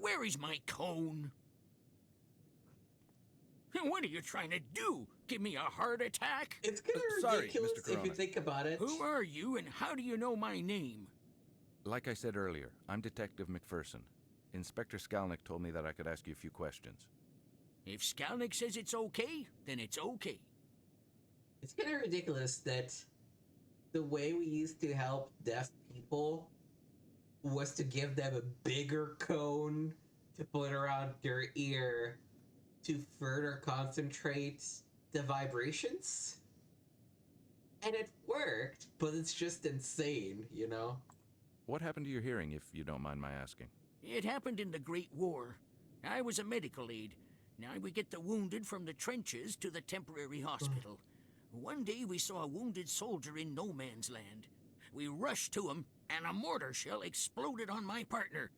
Where is my cone? What are you trying to do? Give me a heart attack? It's kind of Sorry, ridiculous Mr. if you Corona. think about it. Who are you and how do you know my name? Like I said earlier, I'm Detective McPherson. Inspector Skalnick told me that I could ask you a few questions. If Skalnick says it's okay, then it's okay. It's kind of ridiculous that the way we used to help deaf people was to give them a bigger cone to put around their ear to further concentrate the vibrations. And it worked, but it's just insane, you know? What happened to your hearing, if you don't mind my asking? It happened in the Great War. I was a medical aide. Now we get the wounded from the trenches to the temporary hospital. One day we saw a wounded soldier in no man's land. We rushed to him, and a mortar shell exploded on my partner.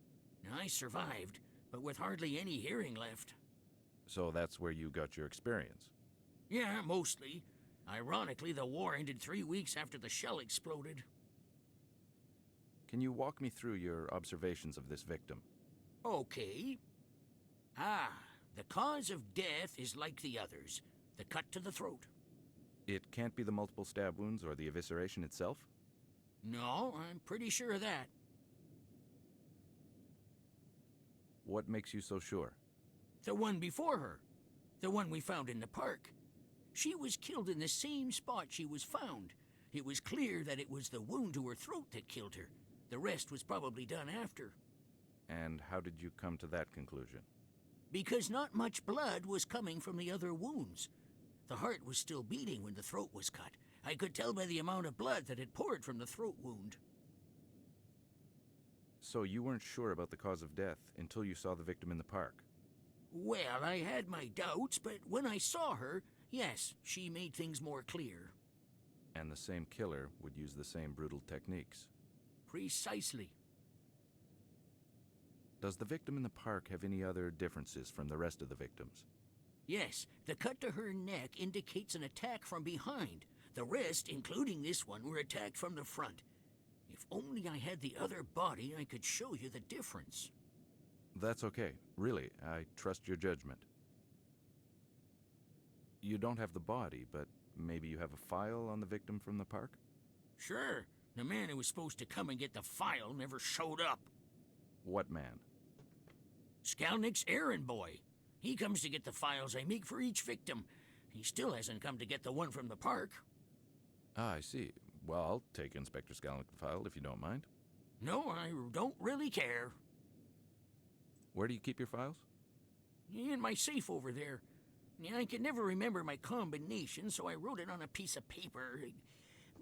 I survived, but with hardly any hearing left. So that's where you got your experience? Yeah, mostly. Ironically, the war ended 3 weeks after the shell exploded. Can you walk me through your observations of this victim? Okay. The cause of death is like the others. The cut to the throat. It can't be the multiple stab wounds or the evisceration itself? No, I'm pretty sure of that. What makes you so sure? The one before her. The one we found in the park. She was killed in the same spot she was found. It was clear that it was the wound to her throat that killed her. The rest was probably done after. And how did you come to that conclusion? Because not much blood was coming from the other wounds. The heart was still beating when the throat was cut. I could tell by the amount of blood that had poured from the throat wound. So you weren't sure about the cause of death until you saw the victim in the park? Well, I had my doubts, but when I saw her, yes, she made things more clear. And the same killer would use the same brutal techniques? Precisely. Does the victim in the park have any other differences from the rest of the victims? Yes, the cut to her neck indicates an attack from behind. The rest, including this one, were attacked from the front. If only I had the other body, I could show you the difference. That's okay. Really, I trust your judgment. You don't have the body, but maybe you have a file on the victim from the park? Sure. The man who was supposed to come and get the file never showed up. What man? Skalnick's errand boy. He comes to get the files I make for each victim. He still hasn't come to get the one from the park. Ah, I see. Well, I'll take Inspector Skalnick's file if you don't mind. No, I don't really care. Where do you keep your files? In my safe over there. I could never remember my combination, so I wrote it on a piece of paper.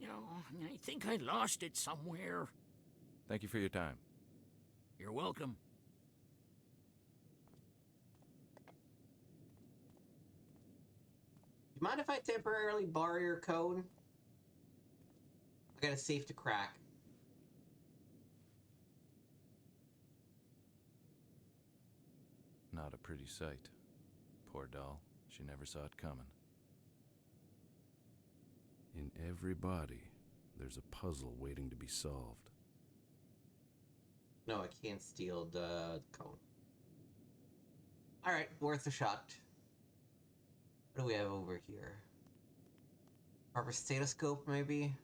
I think I lost it somewhere. Thank you for your time. You're welcome. Do you mind if I temporarily borrow your code? I got a safe to crack. Not a pretty sight. Poor doll. She never saw it coming. In every body, there's a puzzle waiting to be solved. No, I can't steal the code. Alright, worth a shot. What do we have over here? Proper stethoscope, maybe?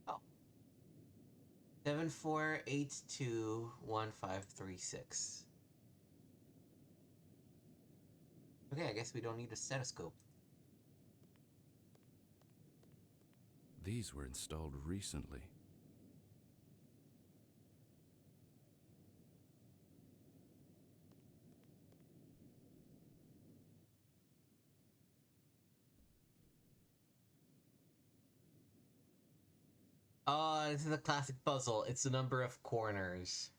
Oh. 74821536. Okay, I guess we don't need a stethoscope. These were installed recently. This is a classic puzzle. It's the number of corners.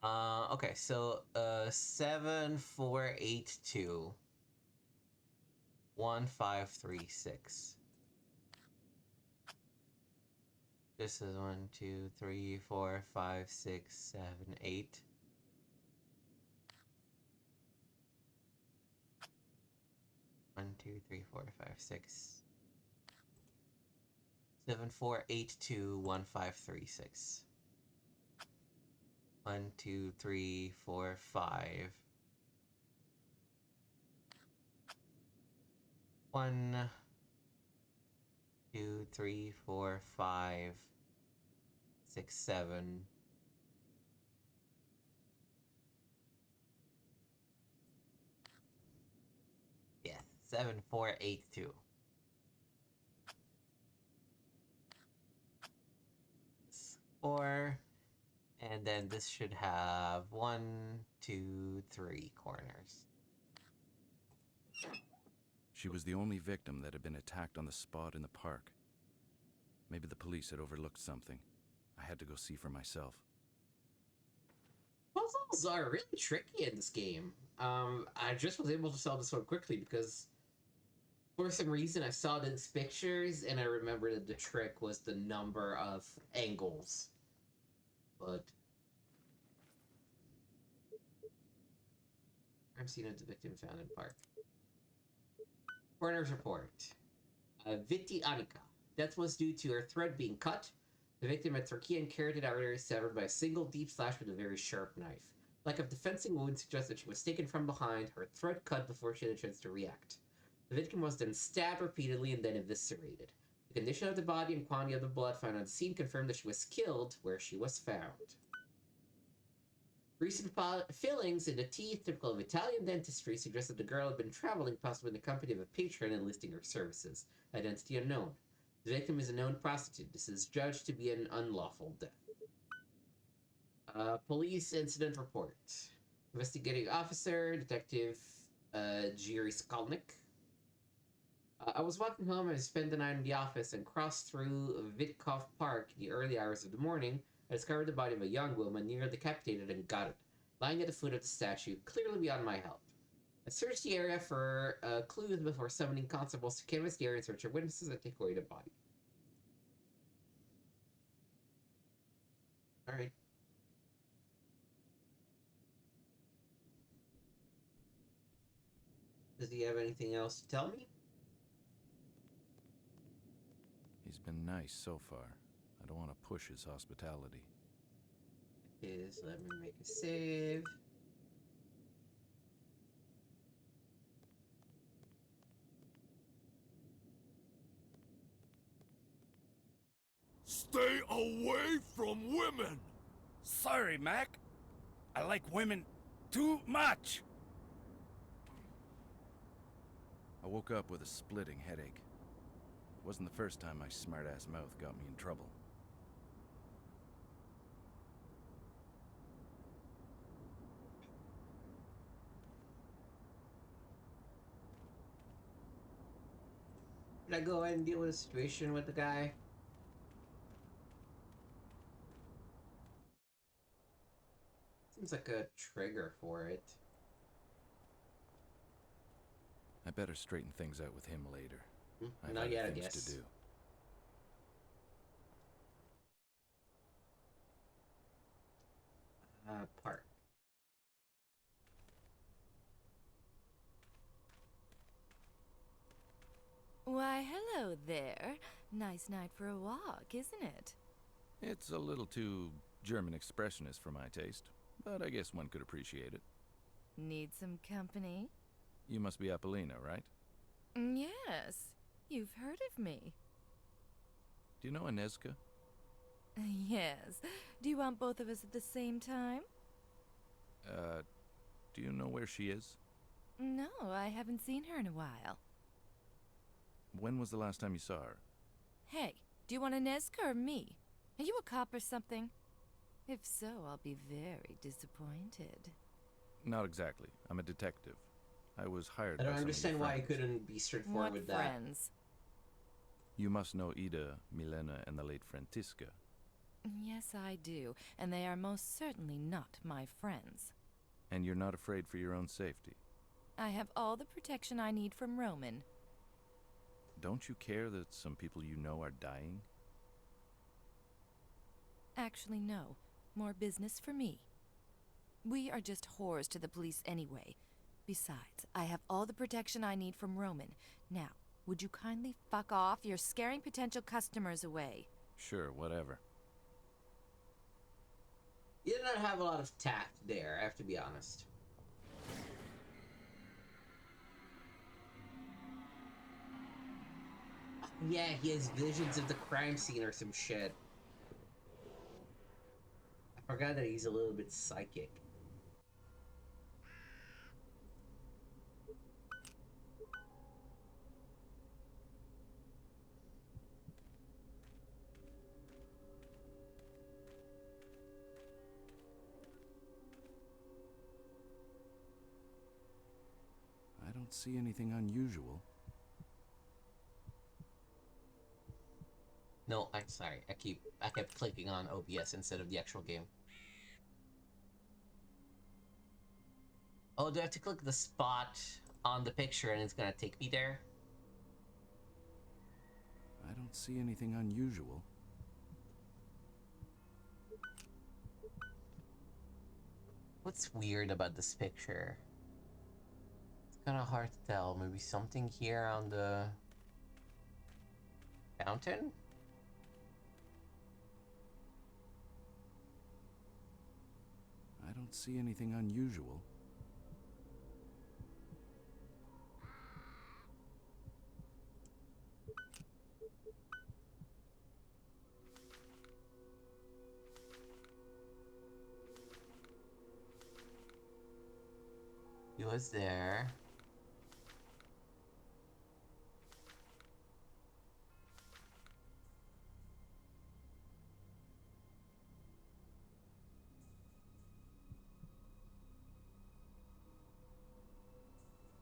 Okay, so 7482 1536. This is 1, 2, 3, 4, 5, 6, 7, 8. One, 2, 3, 4, 5, 6. 74821536. 1, 2, 3, 4, 5. 1, 2, 3, 4, 5, 6, 7. Yeah, 7482. 4, and then this should have 1, 2, 3 corners. She was the only victim that had been attacked on the spot in the park. Maybe the police had overlooked something. I had to go see for myself. Puzzles are really tricky in this game. I just was able to solve this one quickly because for some reason I saw these pictures and I remembered that the trick was the number of angles. But I'm seeing the victim found in park. Coroner's report. Viti Anika. Death was due to her throat being cut. The victim had trachea and carotid arteries severed by a single deep slash with a very sharp knife. Lack of defensing wound suggests that she was taken from behind, her throat cut before she had a chance to react. The victim was then stabbed repeatedly and then eviscerated. The condition of the body and quantity of the blood found on the scene confirmed that she was killed where she was found. Recent fillings in the teeth, typical of Italian dentistry, suggest that the girl had been traveling, possibly in the company of a patron enlisting her services. Identity unknown. The victim is a known prostitute. This is judged to be an unlawful death. Police incident report. Investigating officer, Detective Jiri Skolnik. I was walking home and spent the night in the office and crossed through Vitkov Park in the early hours of the morning. I discovered the body of a young woman nearly decapitated and gutted, lying at the foot of the statue, clearly beyond my help. I searched the area for clues before summoning constables to canvass the area in search of witnesses and take away the body. Alright. Does he have anything else to tell me? He's been nice so far. I don't want to push his hospitality. Let me make a save. Stay away from women! Sorry, Mac. I like women too much. I woke up with a splitting headache. Wasn't the first time my smart-ass mouth got me in trouble. Should I go ahead and deal with the situation with the guy? Seems like a trigger for it. I better straighten things out with him later. I've Not other yet, I things guess. to do. Park. Why, hello there. Nice night for a walk, isn't it? It's a little too German expressionist for my taste, but I guess one could appreciate it. Need some company? You must be Apollina, right? Yes. You've heard of me. Do you know Inezka? Yes. Do you want both of us at the same time? Do you know where she is? No, I haven't seen her in a while. When was the last time you saw her? Hey, do you want Inezka or me? Are you a cop or something? If so, I'll be very disappointed. Not exactly. I'm a detective. I was hired I by don't some of your understand why I friends. couldn't be straightforward with that. friends? You must know Ida, Milena, and the late Frantiska. Yes, I do, and they are most certainly not my friends. And you're not afraid for your own safety. I have all the protection I need from Roman. Don't you care that some people you know are dying? Actually, no. More business for me. We are just whores to the police anyway. Besides, I have all the protection I need from Roman. Now, would you kindly fuck off? You're scaring potential customers away. Sure, whatever. You did not have a lot of tact there, I have to be honest. Yeah, he has visions of the crime scene or some shit. I forgot that he's a little bit psychic. I don't see anything unusual. No, I'm sorry. I kept clicking on OBS instead of the actual game. Oh, do I have to click the spot on the picture and it's gonna take me there? I don't see anything unusual. What's weird about this picture? It's kind of hard to tell. Maybe something here on the fountain? I don't see anything unusual. He was there.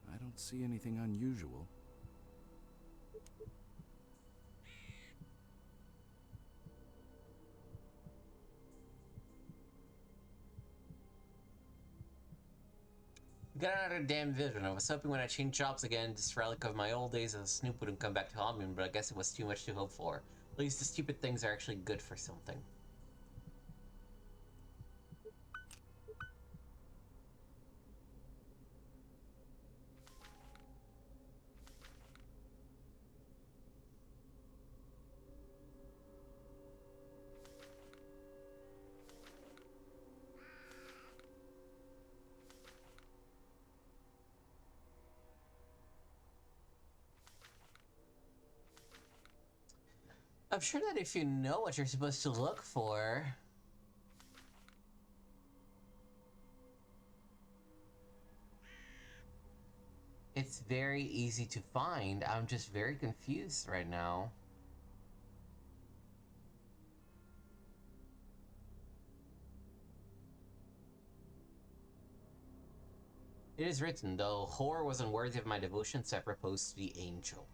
I don't see anything unusual. Got another damn vision. I was hoping when I changed jobs again, this relic of my old days as a snoop wouldn't come back to haunt me, but I guess it was too much to hope for. At least the stupid things are actually good for something. I'm sure that if you know what you're supposed to look for... It's very easy to find. I'm just very confused right now. It is written, though whore was unworthy of my devotion, so I proposed to the angel.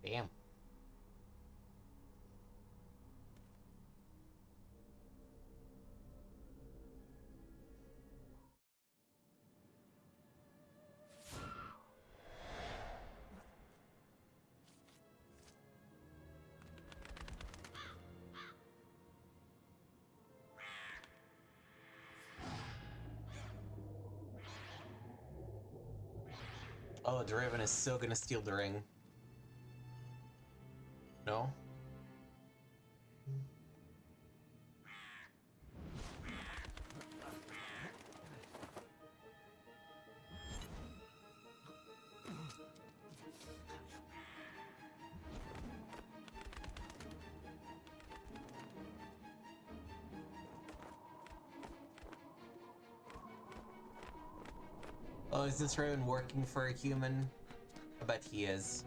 Damn. Oh, the Raven is still gonna steal the ring. No? Oh, is this Raven working for a human? I bet he is.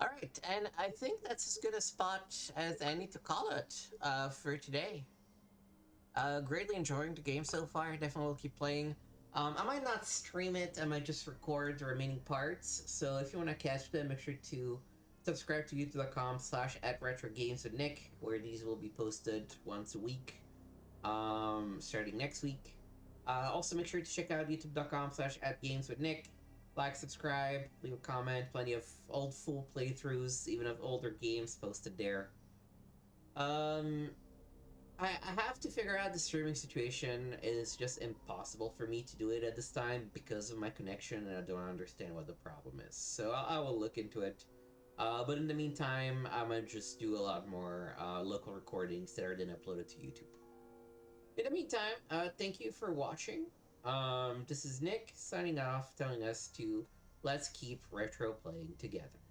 Alright, and I think that's as good a spot as I need to call it for today. Greatly enjoying the game so far, definitely will keep playing. I might not stream it, I might just record the remaining parts, so if you want to catch them, make sure to subscribe to youtube.com/@retrogameswithnick, where these will be posted once a week, starting next week. Also make sure to check out youtube.com/@gameswithnick. Like, subscribe, leave a comment, plenty of old full playthroughs, even of older games posted there. I have to figure out the streaming situation. It's just impossible for me to do it at this time because of my connection, and I don't understand what the problem is. So I will look into it. But in the meantime, I'm gonna just do a lot more local recordings that are then uploaded to YouTube. In the meantime, thank you for watching. This is Nick signing off, telling us to let's keep retro playing together.